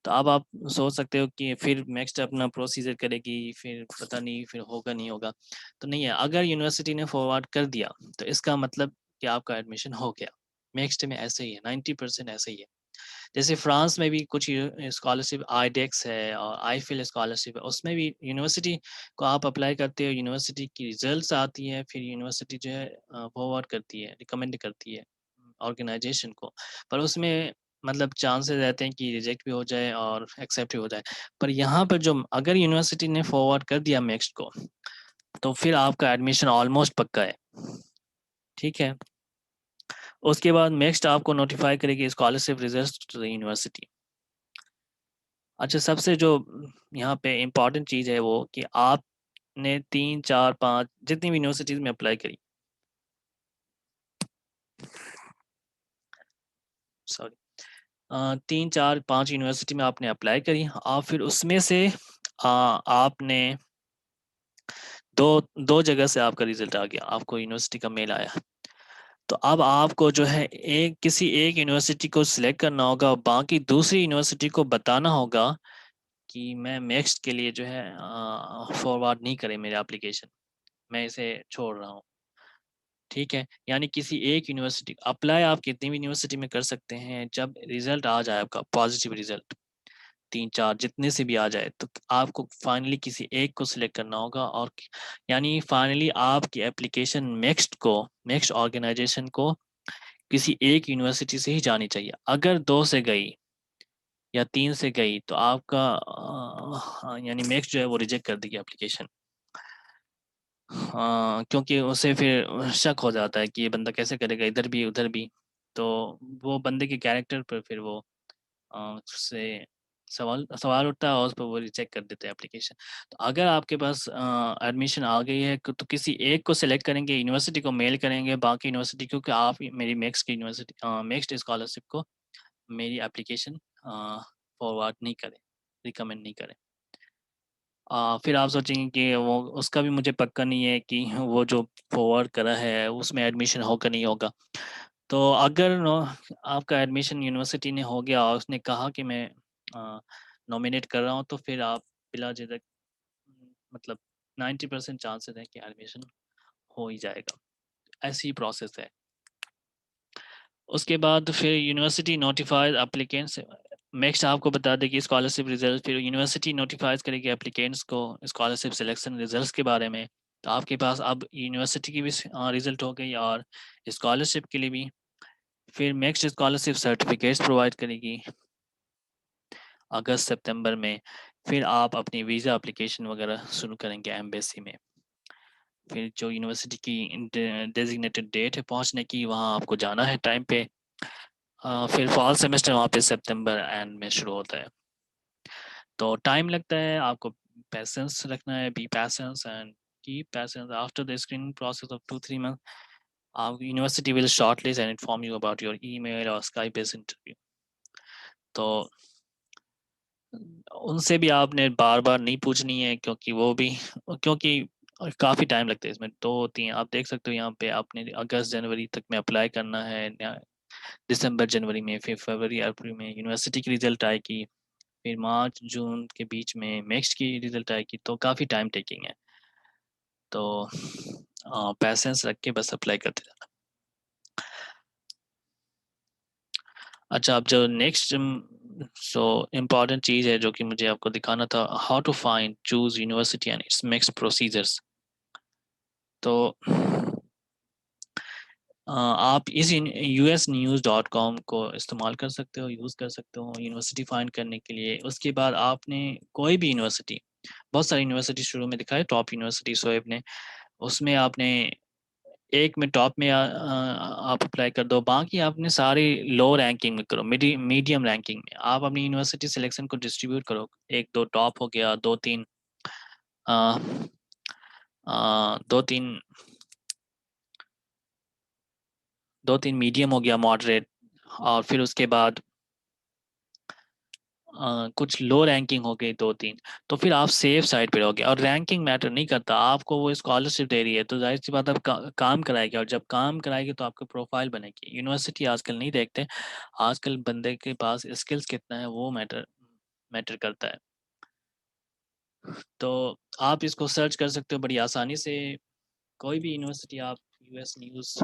तो अब आप सोच सकते हो कि फिर नेक्स्ट अपना प्रोसीजर करेगी, फिर पता नहीं फिर होगा नहीं होगा, तो नहीं है। अगर यूनिवर्सिटी ने फॉरवर्ड कर दिया तो इसका मतलब कि आपका एडमिशन हो गया। नेक्स्ट में ऐसे ही है, 90% ऐसे ही है। जैसे फ्रांस में भी कुछ स्कॉलरशिप आईडेक्स है और आईफिल स्कॉलरशिप है, उसमें भी यूनिवर्सिटी को आप अप्लाई करते हो, यूनिवर्सिटी की रिजल्ट्स आती है, फिर यूनिवर्सिटी जो है फॉरवर्ड करती है, रिकमेंड करती है ऑर्गेनाइजेशन को। पर उसमें मतलब चांसेस रहते हैं कि रिजेक्ट भी हो जाए और एक्सेप्ट भी हो जाए। पर यहाँ पर जो अगर यूनिवर्सिटी ने फॉरवर्ड कर दिया नेक्स्ट को, तो फिर आपका एडमिशन ऑलमोस्ट पक्का है, ठीक है। उसके बाद नेक्स्ट आपको नोटिफाई करेगी scholarship result to the university. अच्छा, सबसे जो यहाँ पे इम्पोर्टेंट चीज़ है वो कि आपने 3 4 5 जितनी भी यूनिवर्सिटीज़ में अप्लाई करी, सॉरी 3 4 5 यूनिवर्सिटी में आपने अप्लाई करी, और फिर उसमें से आपने दो दो जगह से आपका रिजल्ट आ गया, आपको यूनिवर्सिटी का मेल आया। तो अब आपको जो है एक किसी एक यूनिवर्सिटी को सिलेक्ट करना होगा, बाकी दूसरी यूनिवर्सिटी को बताना होगा कि मैं नेक्स्ट के लिए जो है फॉरवर्ड नहीं करें मेरे एप्लीकेशन, मैं इसे छोड़ रहा हूँ, ठीक है। यानी किसी एक यूनिवर्सिटी अप्लाई आप कितनी भी यूनिवर्सिटी में कर सकते हैं, जब रिजल्ट आ जाए आपका पॉजिटिव रिजल्ट 3 4 जितने से भी आ जाए, तो आपको फाइनली किसी एक को सिलेक्ट करना होगा। और यानी फाइनली आपकी एप्लीकेशन नेक्स्ट ऑर्गेनाइजेशन को किसी एक यूनिवर्सिटी से ही जानी चाहिए। अगर 2 से गई या 3 से गई तो आपका यानी नेक्स्ट जो है वो रिजेक्ट कर देगी एप्लीकेशन। हाँ, क्योंकि उसे फिर शक हो जाता है कि ये बंदा कैसे करेगा इधर भी उधर भी, तो वो बंदे के कैरेक्टर पर फिर वो उससे सवाल सवाल उठता है और उस पर वो रिजेक्ट कर देते हैं एप्लीकेशन। तो अगर आपके पास एडमिशन आ गई है तो किसी एक को सिलेक्ट करेंगे, यूनिवर्सिटी को मेल करेंगे, बाकी यूनिवर्सिटी क्योंकि आप मेरी नेक्स्ट की यूनिवर्सिटी नेक्स्ट स्कॉलरशिप को मेरी एप्लीकेशन फॉरवर्ड नहीं करें, रिकमेंड नहीं करें। फिर आप सोचेंगे कि वो उसका भी मुझे पक्का नहीं है कि वो जो फॉरवर्ड करा है उसमें एडमिशन होगा नहीं होगा। तो अगर आपका एडमिशन यूनिवर्सिटी ने हो गया और उसने कहा कि मैं नॉमिनेट कर रहा हूँ, तो फिर आप बिला झिझक मतलब 90% चांसेस है कि एडमिशन हो ही जाएगा। ऐसी ही प्रोसेस है। उसके बाद फिर यूनिवर्सिटी नोटिफाइज एप्लीकेंट्स, नेक्स्ट आपको बता दें कि स्कॉलरशिप रिजल्ट, फिर यूनिवर्सिटी नोटिफाइज करेगी एप्लीकेंट्स को स्कॉलरशिप सिलेक्शन रिजल्ट्स के बारे में। तो आपके पास अब यूनिवर्सिटी की भी रिजल्ट हो गई और स्कॉलरशिप के लिए भी। फिर नेक्स्ट स्कॉलरशिप सर्टिफिकेट्स प्रोवाइड करेगी अगस्त सितंबर में। फिर आप अपनी वीज़ा एप्लीकेशन वगैरह शुरू करेंगे एम्बेसी में। फिर जो यूनिवर्सिटी की डेजिग्नेटेड डेट है पहुंचने की, वहाँ आपको जाना है टाइम पे। फिर फॉल सेमेस्टर वहाँ पे सितंबर एंड में शुरू होता है, तो टाइम लगता है। आपको पेशेंस रखना है, B patience and keep patience. After the screening process of 2-3 month, university will shortlist and inform you about your email और स्काइप बेस्ड इंटरव्यू। तो उनसे भी आपने बार बार नहीं पूछनी है, क्योंकि वो भी क्योंकि काफ़ी टाइम लगता है इसमें। 2-3 आप देख सकते हो यहाँ पे, आपने अगस्त जनवरी तक में अप्लाई करना है, दिसंबर जनवरी में, फिर फरवरी अप्रैल में यूनिवर्सिटी की रिजल्ट आएगी, फिर मार्च जून के बीच में नेक्स्ट की रिजल्ट आएगी, तो काफ़ी टाइम टेकिंग है। तो पैसेंस रख के बस अप्लाई करते जाना। अच्छा, अब जो नेक्स्ट सो इम्पॉर्टेंट चीज़ है जो कि मुझे आपको दिखाना था, how to find choose university and its mix procedures. तो आप इस usnews.com को इस्तेमाल कर सकते हो, यूज़ कर सकते हो यूनिवर्सिटी फाइंड करने के लिए। उसके बाद आपने कोई भी यूनिवर्सिटी, बहुत सारी यूनिवर्सिटी शुरू में दिखाए, टॉप यूनिवर्सिटी शोएब ने, उसमें आपने एक में टॉप में आप अप्लाई कर दो, बाकी आपने सारी लो रैंकिंग में करो, मीडियम रैंकिंग में आप अपनी यूनिवर्सिटी सिलेक्शन को डिस्ट्रीब्यूट करो। एक दो टॉप हो गया, दो तीन दो तीन दो तीन मीडियम हो गया, मॉडरेट, और फिर उसके बाद कुछ लो रैंकिंग हो गई दो तीन, तो फिर आप सेफ साइड पे रहोगे। और रैंकिंग मैटर नहीं करता, आपको वो स्कॉलरशिप दे रही है तो जाहिर सी बात है काम कराएगी, और जब काम कराएगी तो आपकी प्रोफाइल बनेगी। यूनिवर्सिटी आजकल नहीं देखते, आजकल बंदे के पास स्किल्स कितना है वो मैटर मैटर करता है। तो आप इसको सर्च कर सकते हो बड़ी आसानी से, कोई भी यूनिवर्सिटी आप यूएस न्यूज़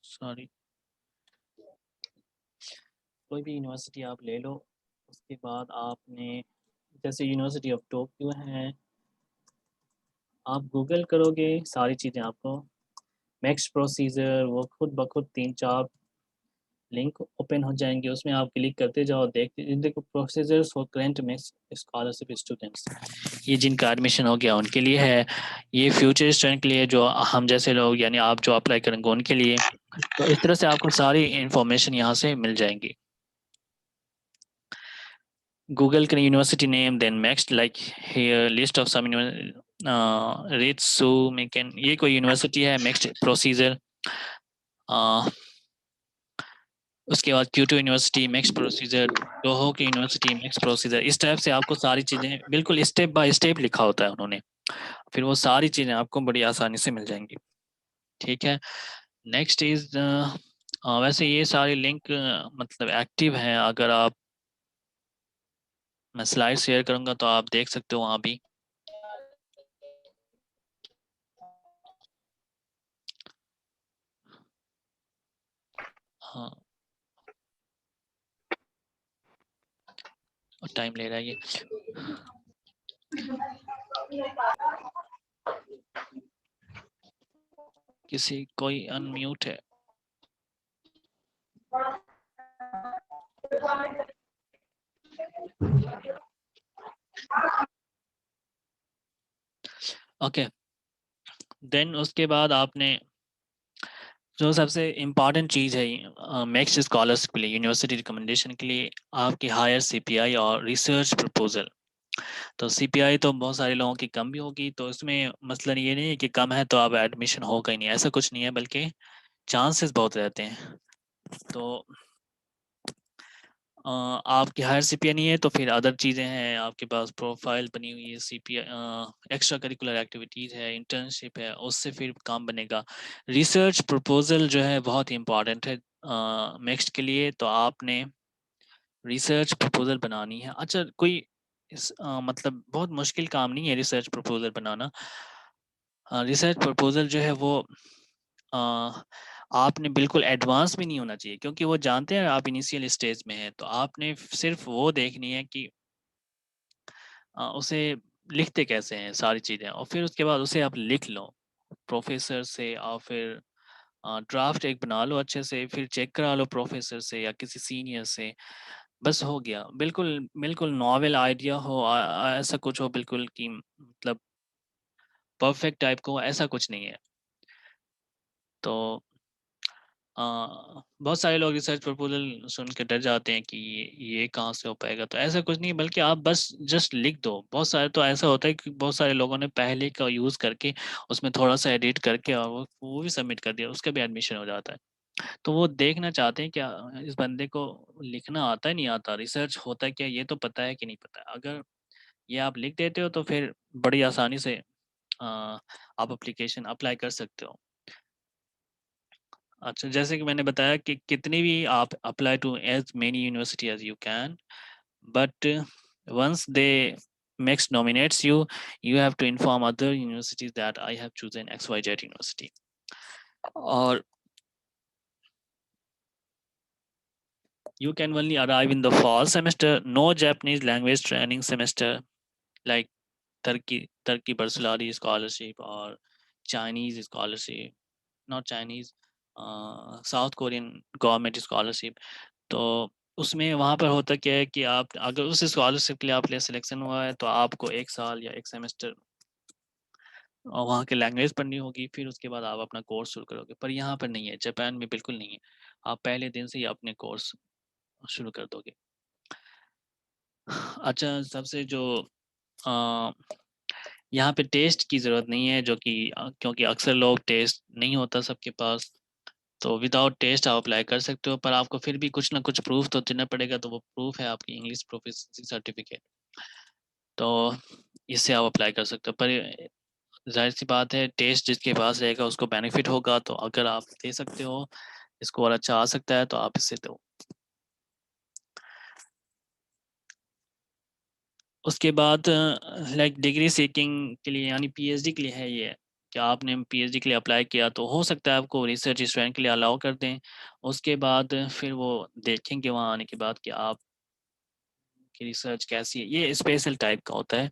सॉरी, कोई भी यूनिवर्सिटी आप ले लो। उसके बाद आपने, जैसे यूनिवर्सिटी ऑफ टोक्यो है, आप गूगल करोगे सारी चीज़ें आपको नेक्स्ट प्रोसीजर वो खुद ब खुद 3-4 लिंक ओपन हो जाएंगे, उसमें आप क्लिक करते जाओ, देखते देखो procedures for current mix scholarship students, ये जिनका एडमिशन हो गया उनके लिए है, ये फ्यूचर स्टूडेंट के लिए जो हम जैसे लोग यानी आप जो अप्लाई करेंगे उनके लिए। तो इस तरह से आपको सारी इंफॉर्मेशन यहाँ से मिल जाएंगी। Google can university name, then next like here list of some Ritsu Mekan, ये कोई यूनिवर्सिटी है, नेक्स्ट प्रोसीजर, उसके बाद Kyoto university max procedure, Toho की यूनिवर्सिटी मैक्स प्रोसीजर। इस टाइप से आपको सारी चीज़ें बिल्कुल स्टेप बाय स्टेप लिखा होता है उन्होंने, फिर वो सारी चीज़ें आपको बड़ी आसानी से मिल जाएंगी। ठीक है, नेक्स्ट इज वैसे ये सारे लिंक मतलब एक्टिव हैं, अगर आप, मैं स्लाइड शेयर करूँगा तो आप देख सकते हो वहाँ भी। हाँ, टाइम ले रहा है ये, किसी कोई अनम्यूट है। ओके, देन उसके बाद आपने जो सबसे इम्पॉर्टेंट चीज़ है मैक्स स्कॉलर्स के लिए, यूनिवर्सिटी रिकमेंडेशन के लिए, आपकी हायर सीपीआई और रिसर्च प्रपोजल। तो सीपीआई तो बहुत सारे लोगों की कम भी होगी, तो इसमें मसला ये नहीं है कि कम है तो आप एडमिशन होगा ही नहीं, ऐसा कुछ नहीं है, बल्कि चांसेस बहुत रहते हैं। तो आपकी हायर सीपीआई नहीं है तो फिर अदर चीज़ें हैं, आपके पास प्रोफाइल बनी हुई है, सीपीआई एक्स्ट्रा करिकुलर एक्टिविटीज़ है, इंटर्नशिप है, उससे फिर काम बनेगा। रिसर्च प्रपोजल जो है बहुत ही इम्पॉर्टेंट है नेक्स्ट के लिए, तो आपने रिसर्च प्रपोजल बनानी है। अच्छा, कोई मतलब बहुत मुश्किल काम नहीं है रिसर्च प्रपोजल बनाना। रिसर्च प्रपोजल जो है वो अ, आपने बिल्कुल एडवांस भी नहीं होना चाहिए, क्योंकि वो जानते हैं आप इनिशियल स्टेज में हैं, तो आपने सिर्फ वो देखनी है कि उसे लिखते कैसे हैं सारी चीज़ें, और फिर उसके बाद उसे आप लिख लो प्रोफेसर से, और फिर ड्राफ्ट एक बना लो अच्छे से, फिर चेक करा लो प्रोफेसर से या किसी सीनियर से, बस हो गया। बिल्कुल बिल्कुल नॉवेल आइडिया हो, ऐसा कुछ हो बिल्कुल कि मतलब परफेक्ट टाइप को, ऐसा कुछ नहीं है। तो बहुत सारे लोग रिसर्च प्रपोजल सुन के डर जाते हैं कि ये कहाँ से हो पाएगा, तो ऐसा कुछ नहीं, बल्कि आप बस जस्ट लिख दो। बहुत सारे तो ऐसा होता है कि बहुत सारे लोगों ने पहले का यूज़ करके उसमें थोड़ा सा एडिट करके और वो भी सबमिट कर दिया, उसका भी एडमिशन हो जाता है। तो वो देखना चाहते हैं क्या इस बंदे को लिखना आता है नहीं आता, रिसर्च होता है क्या, ये तो पता है कि नहीं पता। अगर ये आप लिख देते हो तो फिर बड़ी आसानी से आप एप्लीकेशन अप्लाई कर सकते हो। अच्छा, जैसे कि मैंने बताया कि कितनी भी आप apply to as many university as you can, but once they Max nominates you, you have to inform other universities that I have chosen XYZ university. Or you can only arrive in the fall semester. No Japanese language training semester like Turkey Barcelona scholarship or Chinese scholarship, not Chinese, South Korean government scholarship. तो उसमें वहाँ पर होता क्या है कि आप अगर उस स्कॉलरशिप के लिए आप लिए सिलेक्शन हुआ है तो आपको 1 साल या 1 सेमेस्टर वहाँ की लैंग्वेज पढ़नी होगी, फिर उसके बाद आप अपना कोर्स शुरू करोगे। पर यहाँ पर नहीं है, जापान में बिल्कुल नहीं है। आप पहले दिन से ही अपने कोर्स शुरू कर दोगे। अच्छा, सबसे जो यहाँ पे टेस्ट की ज़रूरत नहीं है, जो कि क्योंकि अक्सर लोग टेस्ट नहीं होता सबके पास, तो विदाउट टेस्ट आप अप्लाई कर सकते हो। पर आपको फिर भी कुछ ना कुछ प्रूफ तो देना पड़ेगा, तो वो प्रूफ है आपकी इंग्लिश प्रोफिशिएंसी सर्टिफिकेट। तो इससे आप अप्लाई कर सकते हो। पर जाहिर सी बात है, टेस्ट जिसके पास रहेगा उसको बेनिफिट होगा। तो अगर आप दे सकते हो, स्कोर अच्छा आ सकता है, तो आप इससे दो। उसके बाद लाइक डिग्री सीकिंग के लिए यानी पीएचडी के लिए है ये कि आपने पीएचडी के लिए अप्लाई किया तो हो सकता है आपको रिसर्च स्टूडेंट के लिए अलाउ कर दें। उसके बाद फिर वो देखेंगे वहाँ आने के बाद कि आप की रिसर्च कैसी है। ये स्पेशल टाइप का होता है।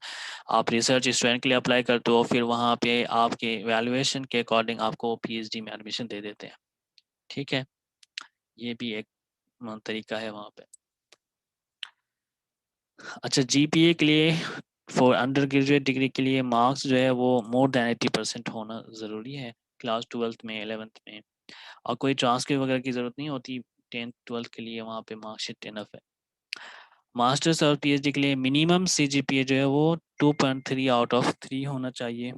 आप रिसर्च स्टूडेंट के लिए अप्लाई करते हो, फिर वहाँ पे आपके वैल्यूएशन के अकॉर्डिंग आपको पीएचडी में एडमिशन दे देते हैं। ठीक है, ये भी एक तरीका है वहाँ पे। अच्छा, जीपीए के लिए फॉर अंडर ग्रेजुएट डिग्री के लिए मार्क्स जो है वो मोर देन 80% होना ज़रूरी है, क्लास 12th में 11th में। और कोई ट्रांसक्रिप्ट वगैरह की ज़रूरत नहीं होती 10th 12th के लिए, वहाँ पे मार्कशीट इनफ है। मास्टर्स और पीएचडी के लिए मिनिमम सीजीपीए जो है वो 2.3 आउट ऑफ 3 होना चाहिए।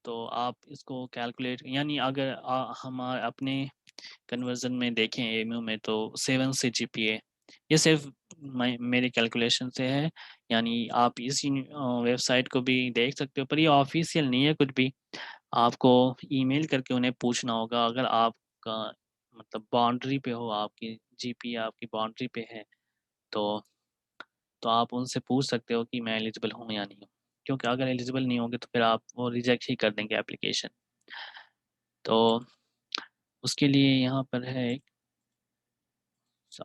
तो आप इसको कैलकुलेट यानी अगर हम अपने कन्वर्जन में देखें एमयू में तो 7 सीजीपीए, ये सिर्फ मेरी कैलकुलेशन से है। यानी आप इस वेबसाइट को भी देख सकते हो, पर ये ऑफिशियल नहीं है कुछ भी। आपको ईमेल करके उन्हें पूछना होगा। अगर आपका मतलब बाउंड्री पे हो, आपकी जीपीए आपकी बाउंड्री पे है, तो आप उनसे पूछ सकते हो कि मैं एलिजिबल हूँ या नहीं हूँ। क्योंकि अगर एलिजिबल नहीं होंगे तो फिर आप वो रिजेक्ट ही कर देंगे एप्लीकेशन। तो उसके लिए यहाँ पर है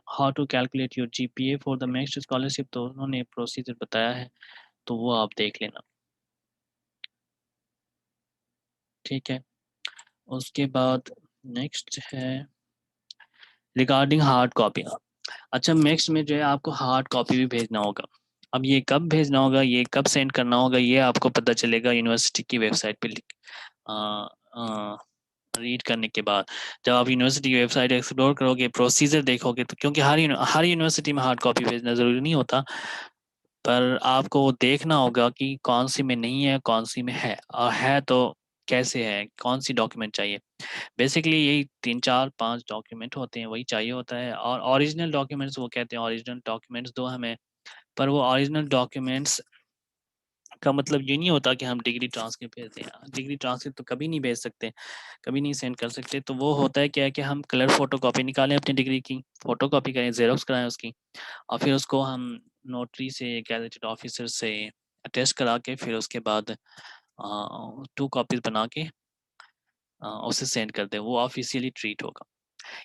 how to calculate your GPA for the next scholarship, तो उन्होंने प्रोसीजर बताया है, तो वो आप देख लेना। ठीक है, उसके बाद नेक्स्ट है रिगार्डिंग हार्ड कॉपी। अच्छा, नेक्स्ट में जो है आपको हार्ड कॉपी भी भेजना होगा। अब ये कब भेजना होगा, ये कब सेंड करना होगा, ये आपको पता चलेगा यूनिवर्सिटी की वेबसाइट पे रीड करने के बाद। जब आप यूनिवर्सिटी की वेबसाइट एक्सप्लोर करोगे, प्रोसीजर देखोगे, तो क्योंकि हर यूनिवर्सिटी में हार्ड कॉपी भेजना ज़रूरी नहीं होता, पर आपको वो देखना होगा कि कौन सी में नहीं है, कौन सी में है, और है तो कैसे है, कौन सी डॉक्यूमेंट चाहिए। बेसिकली यही 3 4 5 डॉक्यूमेंट होते हैं, वही चाहिए होता है। और ओरिजिनल डॉक्यूमेंट्स वो कहते हैं ओरिजिनल डॉक्यूमेंट्स दो हमें। पर वो ओरिजिनल डॉक्यूमेंट्स का मतलब ये नहीं होता कि हम डिग्री ट्रांसक्रिप्ट भेजते हैं। डिग्री ट्रांसक्रिप्ट तो कभी नहीं भेज सकते, कभी नहीं सेंड कर सकते। तो वो होता है क्या है कि हम कलर फोटो कॉपी निकालें अपनी डिग्री की, फोटो कॉपी करें, जेरोक्स कराएं उसकी, और फिर उसको हम नोटरी से, गैजेटेड ऑफिसर से अटेस्ट करा के, फिर उसके बाद 2 कॉपीज बना के उसे सेंड कर दें, वो ऑफिशियली ट्रीट होगा।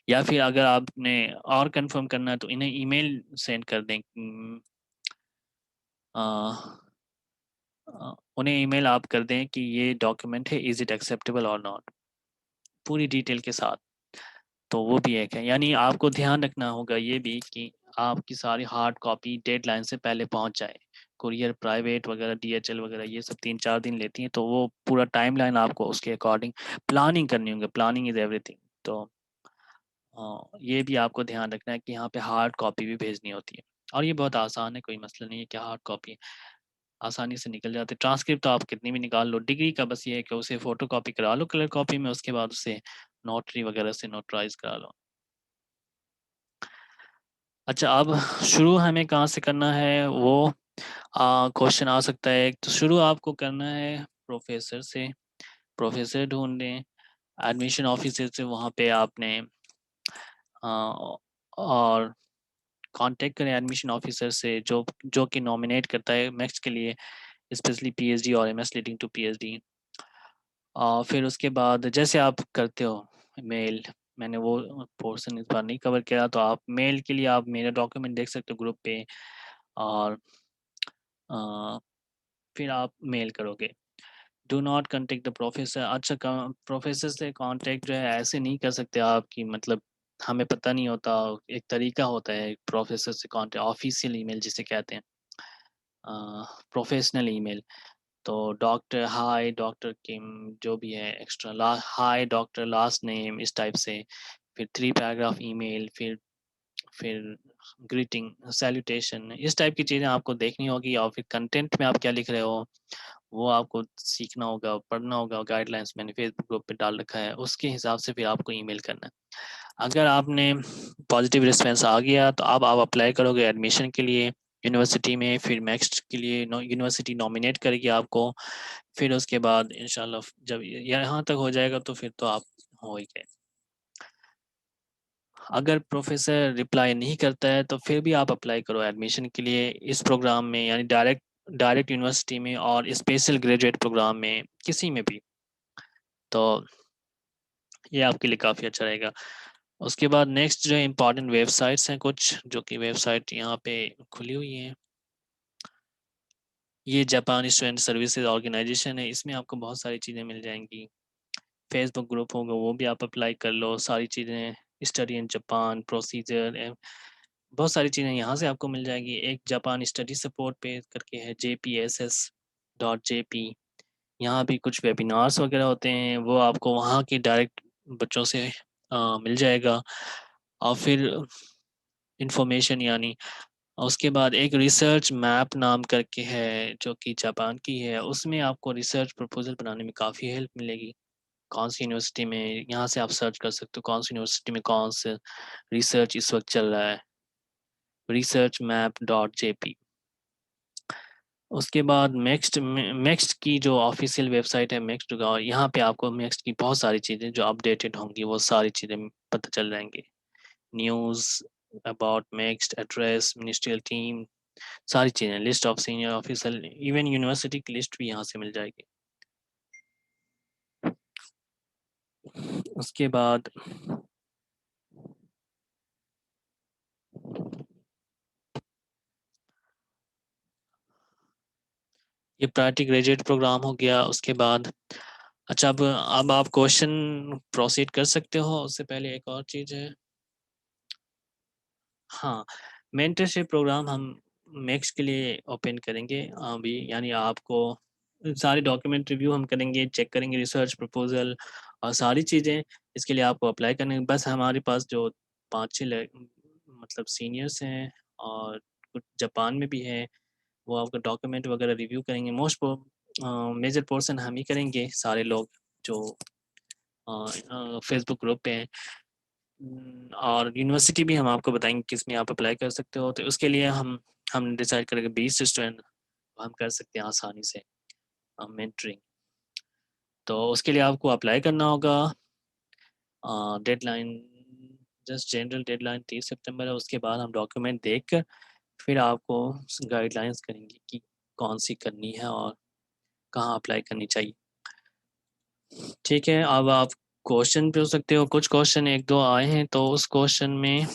या फिर अगर आपने और कंफर्म करना है तो इन्हें ईमेल सेंड कर दें। उन्हें ईमेल आप कर दें कि ये डॉक्यूमेंट है, इज़ इट एक्सेप्टेबल और नॉट, पूरी डिटेल के साथ। तो वो भी एक है। यानी आपको ध्यान रखना होगा ये भी कि आपकी सारी हार्ड कॉपी डेडलाइन से पहले पहुंच जाए। कुरियर प्राइवेट वगैरह, डीएचएल वगैरह, ये सब 3 4 दिन लेती हैं, तो वो पूरा टाइमलाइन आपको उसके अकॉर्डिंग प्लानिंग करनी होगी। Planning is everything. तो ये भी आपको ध्यान रखना है कि यहाँ पे हार्ड कॉपी भी भेजनी होती है। और ये बहुत आसान है, कोई मसला नहीं है कि हार्ड कॉपी आसानी से निकल जाते। ट्रांसक्रिप्ट तो आप कितनी भी निकाल लो, डिग्री का बस ये है कि उसे फोटो कॉपी करा लो कलर कॉपी में, उसके बाद उसे नोटरी वगैरह से नोटराइज करा लो। अच्छा, अब शुरू हमें कहाँ से करना है वो क्वेश्चन आ सकता है। तो शुरू आपको करना है प्रोफेसर से। प्रोफेसर ढूंढ लें। एडमिशन ऑफिसर से वहाँ पे आपने और कांटेक्ट करें एडमिशन ऑफिसर से जो कि नॉमिनेट करता है मैक्स के लिए, स्पेशली पीएचडी और एमएस लीडिंग टू पीएचडी। और फिर उसके बाद जैसे आप करते हो मेल, मैंने वो पोर्शन इस बार नहीं कवर किया, तो आप मेल के लिए आप मेरे डॉक्यूमेंट देख सकते हो ग्रुप पे, और फिर आप मेल करोगे। Do not contact the professor. अच्छा, प्रोफेसर से कांटेक्ट जो है ऐसे नहीं कर सकते आप कि मतलब हमें पता नहीं होता, एक तरीका होता है प्रोफेसर से कांटेक्ट, ऑफिशियल ईमेल जिसे कहते हैं, प्रोफेशनल ईमेल। तो डॉक्टर हाय डॉक्टर किम जो भी है एक्स्ट्रा हाय डॉक्टर लास्ट नेम इस टाइप से, फिर 3 पैराग्राफ ईमेल, फिर ग्रीटिंग सैल्यूटेशन, इस टाइप की चीज़ें आपको देखनी होगी। और फिर कंटेंट में आप क्या लिख रहे हो वो आपको सीखना होगा, पढ़ना होगा। गाइडलाइंस मैंने फेसबुक ग्रुप पे डाल रखा है, उसके हिसाब से फिर आपको ईमेल करना है। अगर आपने पॉजिटिव रिस्पॉन्स आ गया तो अब आप अप्लाई करोगे एडमिशन के लिए यूनिवर्सिटी में, फिर नेक्स्ट के लिए यूनिवर्सिटी नॉमिनेट करेगी आपको। फिर उसके बाद इंशाल्लाह जब यहाँ तक हो जाएगा तो फिर तो आप हो ही गए। अगर प्रोफेसर रिप्लाई नहीं करता है तो फिर भी आप अप्लाई करो एडमिशन के लिए इस प्रोग्राम में, यानी डायरेक्ट यूनिवर्सिटी में और स्पेशल ग्रेजुएट प्रोग्राम में, किसी में भी। तो ये आपके लिए काफ़ी अच्छा रहेगा। उसके बाद नेक्स्ट जो इम्पोर्टेंट वेबसाइट्स हैं कुछ, जो कि वेबसाइट यहाँ पे खुली हुई हैं। ये जापान स्टूडेंट सर्विसेज ऑर्गेनाइजेशन है, इसमें आपको बहुत सारी चीज़ें मिल जाएंगी। फेसबुक ग्रुप होगा वो भी आप अप्लाई कर लो, सारी चीज़ें स्टडी इन जापान प्रोसीजर, बहुत सारी चीज़ें यहाँ से आपको मिल जाएगी। एक जापान स्टडी सपोर्ट पे करके है JPSS.jp, यहाँ भी कुछ वेबिनार्स वगैरह होते हैं, वो आपको वहाँ के डायरेक्ट बच्चों से मिल जाएगा। और फिर इंफॉर्मेशन यानी, उसके बाद एक रिसर्च मैप नाम करके है जो कि जापान की है, उसमें आपको रिसर्च प्रपोजल बनाने में काफ़ी हेल्प मिलेगी। कौन सी यूनिवर्सिटी में, यहाँ से आप सर्च कर सकते हो कौन सी यूनिवर्सिटी में कौन से रिसर्च इस वक्त चल रहा है, researchmap.jp। उसके बाद नेक्स्ट की जो ऑफिशियल वेबसाइट है नेक्स्ट, यहाँ पे आपको नेक्स्ट की बहुत सारी चीज़ें जो अपडेटेड होंगी वो सारी चीज़ें पता चल जाएंगी। News about next, address, ministerial team, सारी चीज़ें, list of senior officer, even university की लिस्ट भी यहाँ से मिल जाएगी। उसके बाद ये प्रायोरिटी ग्रेजुएट प्रोग्राम हो गया। उसके बाद अच्छा, अब आप क्वेश्चन प्रोसीड कर सकते हो। उससे पहले एक और चीज़ है, हाँ, मेंटरशिप प्रोग्राम हम मैक्स के लिए ओपन करेंगे अभी, यानी आपको सारे डॉक्यूमेंट रिव्यू हम करेंगे, चेक करेंगे रिसर्च प्रपोजल और सारी चीज़ें। इसके लिए आपको अप्लाई करने, बस हमारे पास जो 5-6 मतलब सीनियर्स हैं और कुछ जापान में भी हैं, वो आपका डॉक्यूमेंट वगैरह रिव्यू करेंगे। मोस्ट मेजर पोर्शन हम ही करेंगे, सारे लोग जो फेसबुक ग्रुप पे हैं। और यूनिवर्सिटी भी हम आपको बताएंगे किस में आप अप्लाई कर सकते हो। तो उसके लिए हम डिसाइड करेंगे 20 स्टूडेंट हम कर सकते हैं आसानी से मेंटरिंग। तो उसके लिए आपको अप्लाई करना होगा। डेडलाइन जस्ट जनरल डेडलाइन 30 सितंबर है। उसके बाद हम डॉक्यूमेंट देख कर फिर आपको गाइडलाइंस करेंगे कि कौन सी करनी है और कहाँ अप्लाई करनी चाहिए। ठीक है, अब आप क्वेश्चन पूछ सकते हो। कुछ क्वेश्चन एक दो आए हैं, तो उस क्वेश्चन में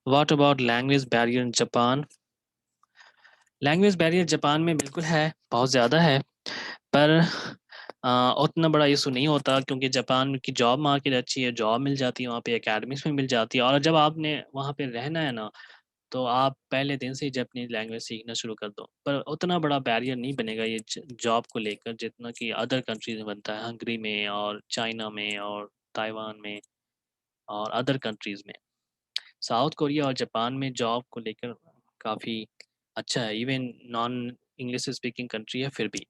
what about language barrier in Japan. Language barrier Japan में बिल्कुल है, बहुत ज़्यादा है, पर उतना बड़ा इशू नहीं होता क्योंकि जापान की जॉब मार्केट अच्छी है, जॉब मिल जाती है वहाँ पे, एकेडमिक्स में मिल जाती है। और जब आपने वहाँ पे रहना है ना, तो आप पहले दिन से ही जापानीज लैंग्वेज सीखना शुरू कर दो। पर उतना बड़ा बैरियर नहीं बनेगा ये जॉब को लेकर जितना कि अदर कंट्रीज में बनता है, हंगरी में और चाइना में और ताइवान में और अदर कंट्रीज में। साउथ कोरिया और जापान में जॉब को लेकर काफ़ी अच्छा है, even non English speaking country है फिर भी।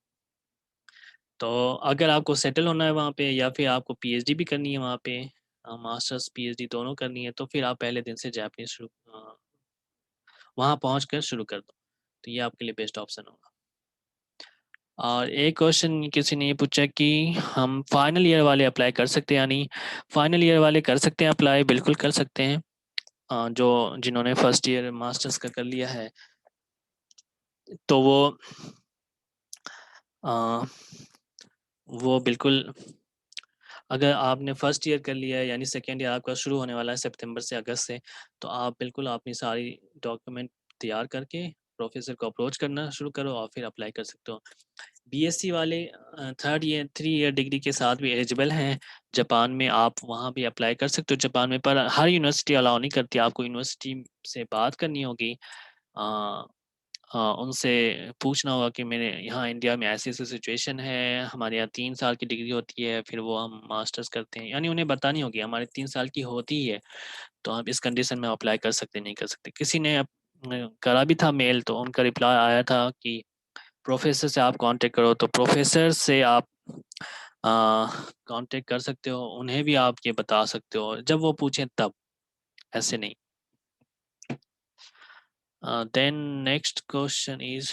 तो अगर आपको सेटल होना है वहाँ पे या फिर आपको पीएचडी भी करनी है वहाँ पे, मास्टर्स पीएचडी दोनों करनी है, तो फिर आप पहले दिन से जापानीज वहाँ पहुँच कर शुरू कर दो। तो ये आपके लिए बेस्ट ऑप्शन होगा। और एक क्वेश्चन किसी ने ये पूछा कि हम फाइनल ईयर वाले अप्लाई कर सकते हैं या नहीं। फाइनल ईयर वाले कर सकते हैं अप्लाई, बिल्कुल कर सकते हैं। जो जिन्होंने फर्स्ट ईयर मास्टर्स का कर लिया है तो वो बिल्कुल, अगर आपने फर्स्ट ईयर कर लिया है यानी सेकेंड ईयर आपका शुरू होने वाला है सितंबर से अगस्त से, तो आप बिल्कुल अपनी सारी डॉक्यूमेंट तैयार करके प्रोफेसर को अप्रोच करना शुरू करो और फिर अप्लाई कर सकते हो। बीएससी वाले थर्ड ईयर 3 ईयर डिग्री के साथ भी एलिजिबल हैं जापान में, आप वहाँ भी अप्लाई कर सकते हो जापान में, पर हर यूनिवर्सिटी अलाउ नहीं करती, आपको यूनिवर्सिटी से बात करनी होगी। उनसे पूछना होगा कि मेरे यहाँ इंडिया में ऐसी ऐसी सिचुएशन है, हमारे यहाँ 3 साल की डिग्री होती है, फिर वो हम मास्टर्स करते हैं, यानी उन्हें बतानी होगी हमारे 3 साल की होती ही है, तो आप इस कंडीशन में अप्लाई कर सकते नहीं कर सकते। किसी ने करा भी था मेल, तो उनका रिप्लाई आया था कि प्रोफेसर से आप कांटेक्ट करो, तो प्रोफेसर से आप कांटेक्ट कर सकते हो, उन्हें भी आप ये बता सकते हो जब वो पूछें तब, ऐसे नहीं। Then next question is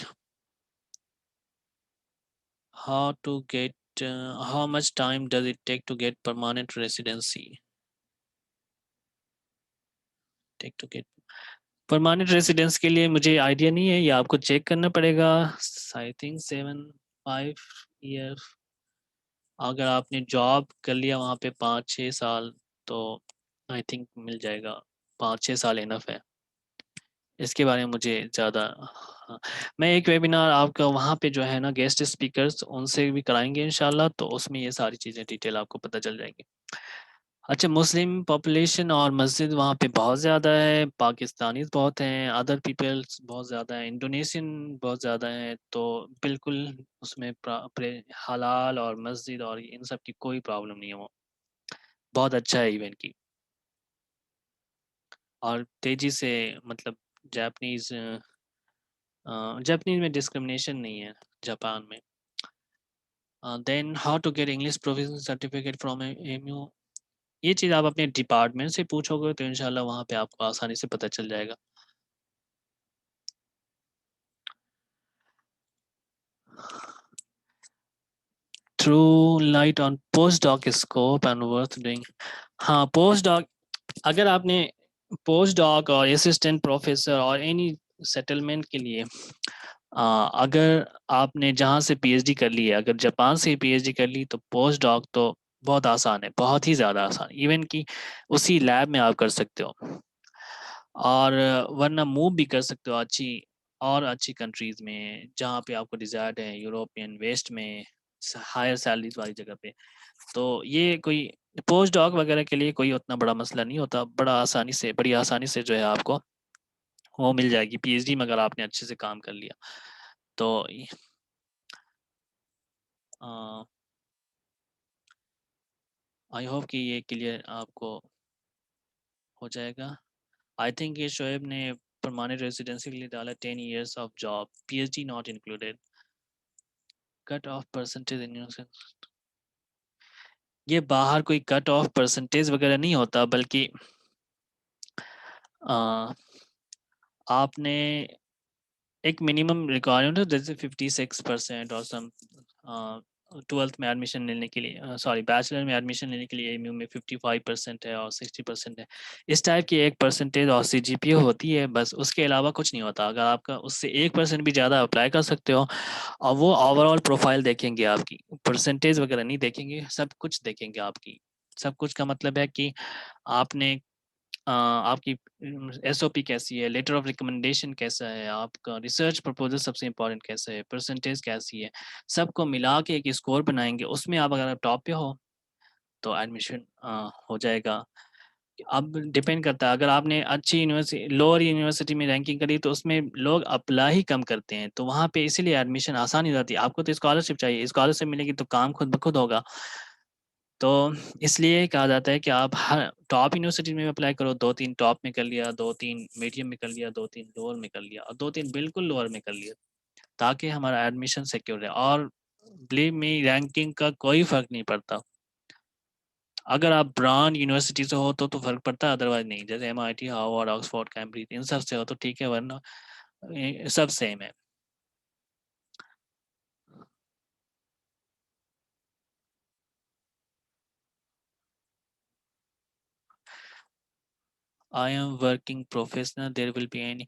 how to get how much time does it take to get permanent residency? Take to get permanent residence के लिए मुझे आइडिया नहीं है, ये आपको चेक करना पड़ेगा। I think 7-5 year. अगर आपने जॉब कर लिया वहाँ पे 5-6 साल, तो आई थिंक मिल जाएगा। 5-6 साल इनफ है। इसके बारे में मुझे ज़्यादा, हाँ, मैं एक वेबिनार आपका वहाँ पे जो है ना गेस्ट स्पीकर्स उनसे भी कराएंगे इंशाल्लाह, तो उसमें ये सारी चीज़ें डिटेल आपको पता चल जाएंगी। अच्छा, मुस्लिम पॉपुलेशन और मस्जिद वहाँ पे बहुत ज़्यादा है, पाकिस्तानीज बहुत हैं, अदर पीपल्स बहुत ज़्यादा हैं, इंडोनेशियन बहुत ज़्यादा हैं, तो बिल्कुल उसमें हलाल और मस्जिद और इन सब की कोई प्रॉब्लम नहीं है, वो बहुत अच्छा है इवेंट की, और तेज़ी से मतलब जापानीज़ जापानीज़ में डिस्क्रिमिनेशन नहीं है जापान में। Then how to get English proficiency certificate from MU, ये चीज़ आप अपने डिपार्टमेंट से पूछोगे तो इंशाल्लाह वहाँ पे आपको आसानी से पता चल जाएगा। Through light on post doc scope and worth doing. हाँ, पोस्ट डॉक, अगर आपने पोस्ट डॉक और असिस्टेंट प्रोफेसर और एनी सेटलमेंट के लिए अगर आपने जहाँ से पीएचडी कर ली है, अगर जापान से पीएचडी कर ली, तो पोस्ट डॉक तो बहुत आसान है, बहुत ही ज़्यादा आसान, इवन कि उसी लैब में आप कर सकते हो, और वरना मूव भी कर सकते हो अच्छी कंट्रीज़ में जहाँ पे आपको डिज़ायर्ड है, यूरोपियन वेस्ट में हायर सैलरीज वाली जगह पे। तो ये कोई पोस्ट डॉक वगैरह के लिए कोई उतना बड़ा मसला नहीं होता, बड़ी आसानी से जो है आपको वो मिल जाएगी पीएचडी में, अगर आपने अच्छे से काम कर लिया तो। आई होप कि ये क्लियर आपको हो जाएगा। आई थिंक ये शोएब ने परमानेंट रेजिडेंसी के लिए डाला 10 years of job, PhD not included, cut off percentage in, ये बाहर कोई कट ऑफ परसेंटेज वगैरह नहीं होता, बल्कि आपने एक मिनिमम रिक्वायरमेंट है, जैसे 56% और सम 12th में एडमिशन लेने के लिए, सॉरी बैचलर में एडमिशन लेने के लिए एमयू में 55% है और 60% है, इस टाइप की एक परसेंटेज और सीजीपीए होती है, बस उसके अलावा कुछ नहीं होता। अगर आपका उससे 1% भी ज़्यादा अप्लाई कर सकते हो, और वो ओवरऑल प्रोफाइल देखेंगे आपकी, परसेंटेज वगैरह नहीं देखेंगे, सब कुछ देखेंगे आपकी। सब कुछ का मतलब है कि आपने आपकी एसओपी कैसी है, लेटर ऑफ रिकमेंडेशन कैसा है, आपका रिसर्च प्रपोजल सबसे इम्पोर्टेंट कैसा है, परसेंटेज कैसी है, सबको मिला के एक स्कोर बनाएंगे, उसमें आप अगर टॉप पे हो तो एडमिशन हो जाएगा। अब डिपेंड करता है, अगर आपने अच्छी यूनिवर्सिटी लोअर यूनिवर्सिटी में रैंकिंग करी तो उसमें लोग अप्लाई ही कम करते हैं, तो वहाँ पे इसीलिए एडमिशन आसानी हो जाती है। आपको तो स्कॉलरशिप चाहिए, स्कॉलरशिप मिलेगी तो काम खुद ब खुद होगा, तो इसलिए कहा जाता है कि आप हर टॉप यूनिवर्सिटी में अप्लाई करो, 2-3 टॉप में कर लिया, 2-3 मीडियम में कर लिया, 2-3 लोअर में कर लिया और 2-3 बिल्कुल लोअर में कर लिया, ताकि हमारा एडमिशन सिक्योर है। और बिलीव मी, रैंकिंग का कोई फर्क नहीं पड़ता। अगर आप ब्रांड यूनिवर्सिटी से हो तो फर्क पड़ता है, अदरवाइज नहीं। जैसे MIT, हार्वर्ड, ऑक्सफोर्ड, कैम्ब्रिज, इन सब से हो तो ठीक है, वरना सब सेम है। I am working professional, there will be any.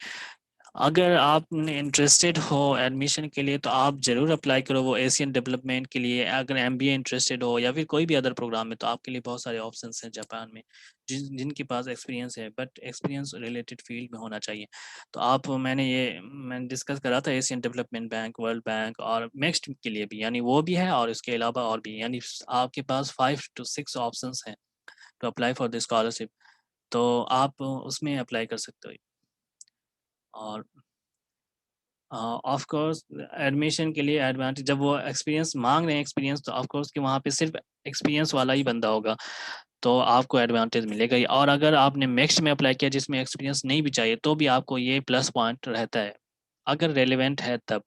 अगर आप इंटरेस्टेड हो एडमिशन के लिए तो आप ज़रूर अप्लाई करो वो एशियन डेवलपमेंट के लिए। अगर एमबीए इंटरेस्टेड हो या फिर कोई भी अदर प्रोग्राम में, तो आपके लिए बहुत सारे ऑप्शंस हैं जापान में, जिनके पास एक्सपीरियंस है, बट एक्सपीरियंस रिलेटेड फील्ड में होना चाहिए। तो आप मैंने डिस्कस करा था Asian development bank, world bank और नेक्स्ट के लिए भी, यानी वो भी है और इसके अलावा और भी, यानी आपके पास 5 to 6 ऑप्शंस हैं to apply for the scholarship. तो आप उसमें अप्लाई कर सकते हो। और ऑफ कोर्स एडमिशन के लिए एडवांटेज, जब वो एक्सपीरियंस मांग रहे हैं एक्सपीरियंस, तो ऑफ कोर्स कि वहाँ पे सिर्फ एक्सपीरियंस वाला ही बंदा होगा, तो आपको एडवांटेज मिलेगा ही। और अगर आपने नेक्स्ट में अप्लाई किया जिसमें एक्सपीरियंस नहीं भी चाहिए, तो भी आपको ये प्लस पॉइंट रहता है, अगर रेलिवेंट है तब।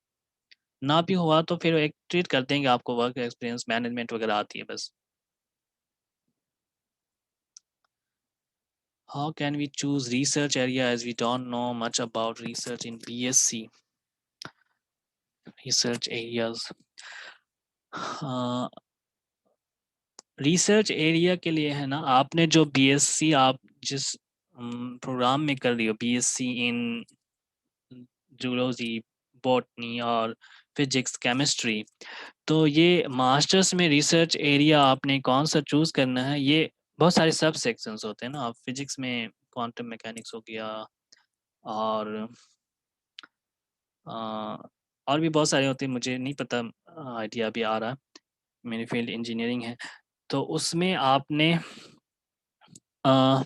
ना भी हुआ तो फिर एक ट्रीट कर देंगे आपको, वर्क एक्सपीरियंस मैनेजमेंट वगैरह आती है बस। How can we choose research area as we don't know much about research in BSc? Research areas, research area के लिए है ना, आपने जो बीएससी, आप जिस प्रोग्राम में कर रही हो, बीएससी इन जूलॉजी, बॉटनी और फिजिक्स केमिस्ट्री, तो ये मास्टर्स में रिसर्च एरिया आपने कौन सा चूज करना है, ये बहुत सारे सब सेक्शंस होते हैं ना। आप फिजिक्स में क्वांटम मैकेनिक्स हो गया, और और भी बहुत सारे होते हैं, मुझे नहीं पता, आइडिया भी आ रहा है। मेरी फील्ड इंजीनियरिंग है, तो अ,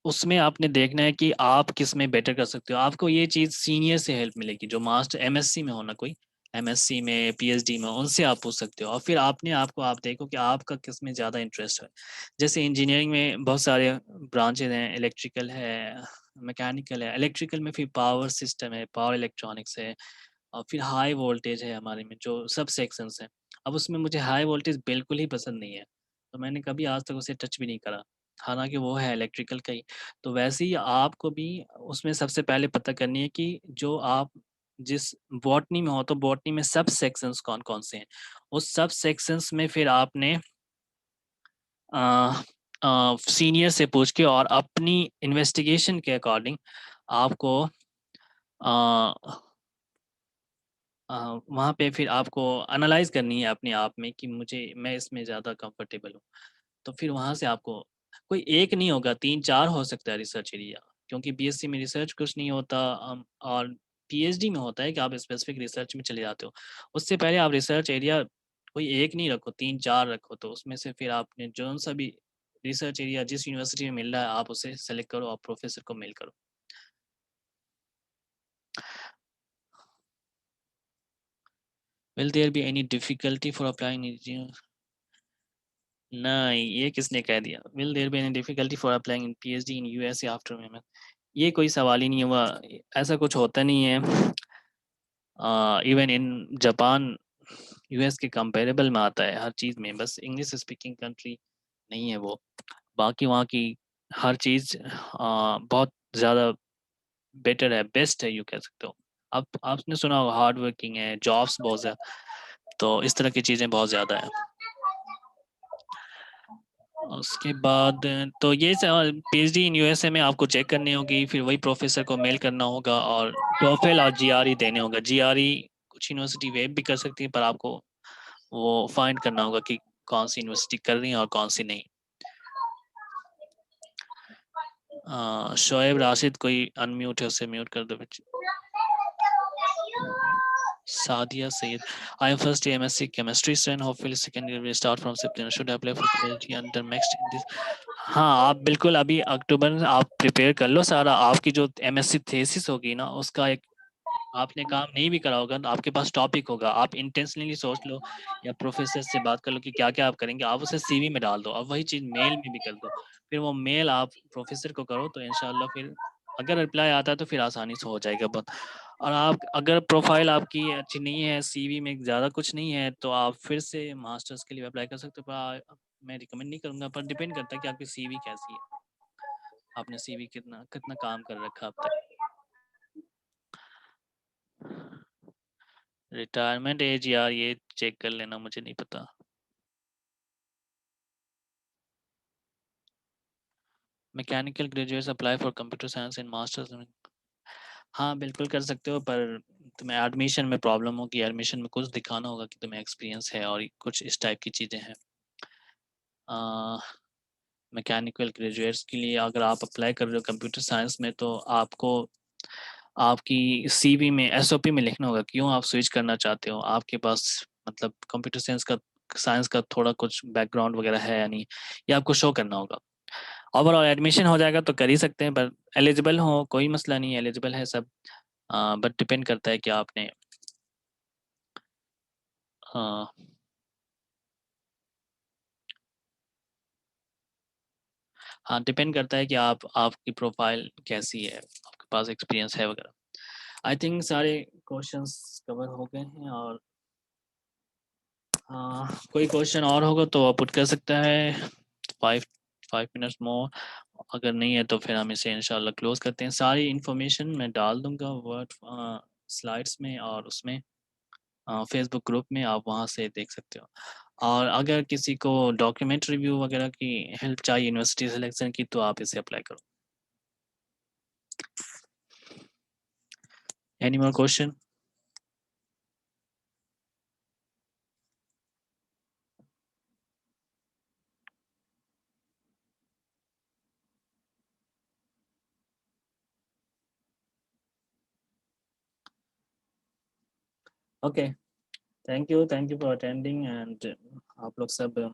उसमें आपने देखना है कि आप किस में बेटर कर सकते हो। आपको ये चीज़ सीनियर से हेल्प मिलेगी, जो मास्टर एमएससी में हो ना, कोई एमएससी में पीएचडी में, उनसे आप पूछ सकते हो। और फिर आप देखो कि आपका किस में ज़्यादा इंटरेस्ट है। जैसे इंजीनियरिंग में बहुत सारे ब्रांचेज हैं, इलेक्ट्रिकल है, मैकेनिकल है। इलेक्ट्रिकल में फिर पावर सिस्टम है, पावर इलेक्ट्रॉनिक्स है, और फिर हाई वोल्टेज है हमारे में, जो सब सेक्शंस हैं। अब उसमें मुझे हाई वोल्टेज बिल्कुल ही पसंद नहीं है, तो मैंने कभी आज तक उसे टच भी नहीं करा, हालांकि वो है इलेक्ट्रिकल का ही। तो वैसे ही आपको भी उसमें सबसे पहले पता करनी है कि जो आप जिस बॉटनी में हो, तो बॉटनी में सब सेक्शंस कौन कौन से हैं। उस सब सेक्शंस में फिर आपने सीनियर से पूछ के और अपनी इन्वेस्टिगेशन के अकॉर्डिंग आपको वहाँ पे फिर आपको एनालाइज करनी है अपने आप में कि मैं इसमें ज़्यादा कंफर्टेबल हूँ। तो फिर वहाँ से आपको कोई एक नहीं होगा, 3-4 हो सकता है रिसर्च एरिया, क्योंकि बीएससी में रिसर्च कुछ नहीं होता, और पीएचडी में होता है कि आप स्पेसिफिक रिसर्च में चले जाते हो। उससे पहले आप रिसर्च एरिया कोई एक नहीं रखो, 3-4 रखो, तो उसमें से फिर आपने जो सा भी रिसर्च एरिया जिस यूनिवर्सिटी में मिल रहा है, आप उसे सेलेक्ट करो और प्रोफेसर को मेल करो। Will there be any difficulty for applying? नहीं, ये किसने कह दिया? Will there be any difficulty for applying in PhD in USA after MS? ये कोई सवाल ही नहीं हुआ, ऐसा कुछ होता नहीं है। इवन इन जापान यूएस के कंपेरेबल में आता है हर चीज़ में, बस इंग्लिश स्पीकिंग कंट्री नहीं है वो। बाकी वहाँ की हर चीज़ बहुत ज़्यादा बेटर है, बेस्ट है, यू कह सकते हो। आप आपने सुना होगा हार्ड वर्किंग है, जॉब्स बहुत ज़्यादा, तो इस तरह की चीज़ें बहुत ज़्यादा है। उसके बाद तो ये पीएचडी इन यूएसए में आपको चेक करनी होगी, फिर वही प्रोफेसर को मेल करना होगा, और टोफेल और जीआरई देने होगा। जीआरई कुछ यूनिवर्सिटी वेब भी कर सकती है, पर आपको वो फाइंड करना होगा कि कौन सी यूनिवर्सिटी कर रही है और कौन सी नहीं। शोएब राशिद कोई अनम्यूट है, उसे म्यूट कर दो बच्चे। Sadia Syed, I am first year MSc chemistry student, hopefully second year will start from September, should I apply for PhD under next in this? हाँ, आप बिल्कुल अभी अक्टूबर में आप प्रिपेयर कर लो सारा। आपकी जो एमएससी थेसिस होगी ना, उसका एक आपने काम नहीं भी करा होगा, तो आपके पास टॉपिक होगा, आप इंटेंशनली सोच लो या प्रोफेसर से बात कर लो कि क्या क्या आप करेंगे, आप उसे सीवी में डाल दो, और वही चीज़ मेल में भी कर दो। फिर वो मेल आप प्रोफेसर को करो, तो इंशाल्लाह फिर अगर रिप्लाई आता है तो फिर आसानी से हो जाएगा बहुत। और आप अगर प्रोफाइल आपकी अच्छी नहीं है, सीवी में ज़्यादा कुछ नहीं है, तो आप फिर से मास्टर्स के लिए अप्लाई कर सकते हो, पर मैं रिकमेंड नहीं करूँगा, पर डिपेंड करता है कि आपकी सीवी कैसी है, आपने सीवी कितना कितना काम कर रखा अब तक। रिटायरमेंट एज यार, ये चेक कर लेना, मुझे नहीं पता। Mechanical graduates apply for computer science in masters. हाँ बिल्कुल कर सकते हो, पर तुम्हें एडमिशन में प्रॉब्लम होगी। एडमिशन में कुछ दिखाना होगा कि तुम्हें एक्सपीरियंस है और कुछ इस टाइप की चीज़ें हैं। मैकेनिकल ग्रेजुएट्स के लिए अगर आप अप्लाई कर रहे हो कंप्यूटर साइंस में, तो आपको आपकी सीवी में एसओपी में लिखना होगा क्यों आप स्विच करना चाहते हो। आपके पास मतलब कंप्यूटर साइंस का थोड़ा कुछ बैकग्राउंड वगैरह है या नहीं, ये आपको शो करना होगा। ओवरऑल एडमिशन हो जाएगा तो कर ही सकते हैं, पर एलिजिबल हो कोई मसला नहीं, एलिजिबल है सब। बट डिपेंड करता है कि आपने हाँ हाँ डिपेंड करता है कि आपकी प्रोफाइल कैसी है, आपके पास एक्सपीरियंस है वगैरह। आई थिंक सारे क्वेश्चंस कवर हो गए हैं, और कोई क्वेश्चन और होगा तो आप पुट कर सकता है। 5 मिनट्स मोर, अगर नहीं है तो फिर हम इसे इंशाल्लाह क्लोज करते हैं। सारी इन्फॉर्मेशन मैं डाल दूंगा वर्ड स्लाइड्स में और उसमें फेसबुक ग्रुप में, आप वहाँ से देख सकते हो। और अगर किसी को डॉक्यूमेंट रिव्यू वगैरह की हेल्प चाहिए यूनिवर्सिटी सिलेक्शन की, तो आप इसे अप्लाई करो। Any more question? Okay, thank you for attending. And आप लोग सब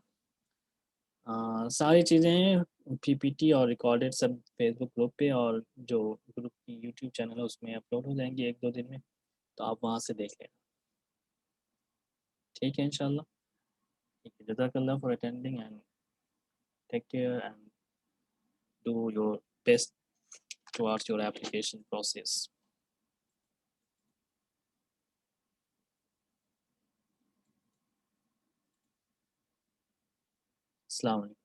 सारी चीज़ें पीपीटी और रिकॉर्डेड सब फेसबुक ग्रुप पे, और जो ग्रुप की यूट्यूब चैनल है उसमें अपलोड हो जाएंगी 1-2 दिन में, तो आप वहाँ से देख लेना। ठीक है इंशाल्लाह। ठीक है, जज़ाकल्लाह for attending and take care and do your best towards your application process. Assalamu alaikum.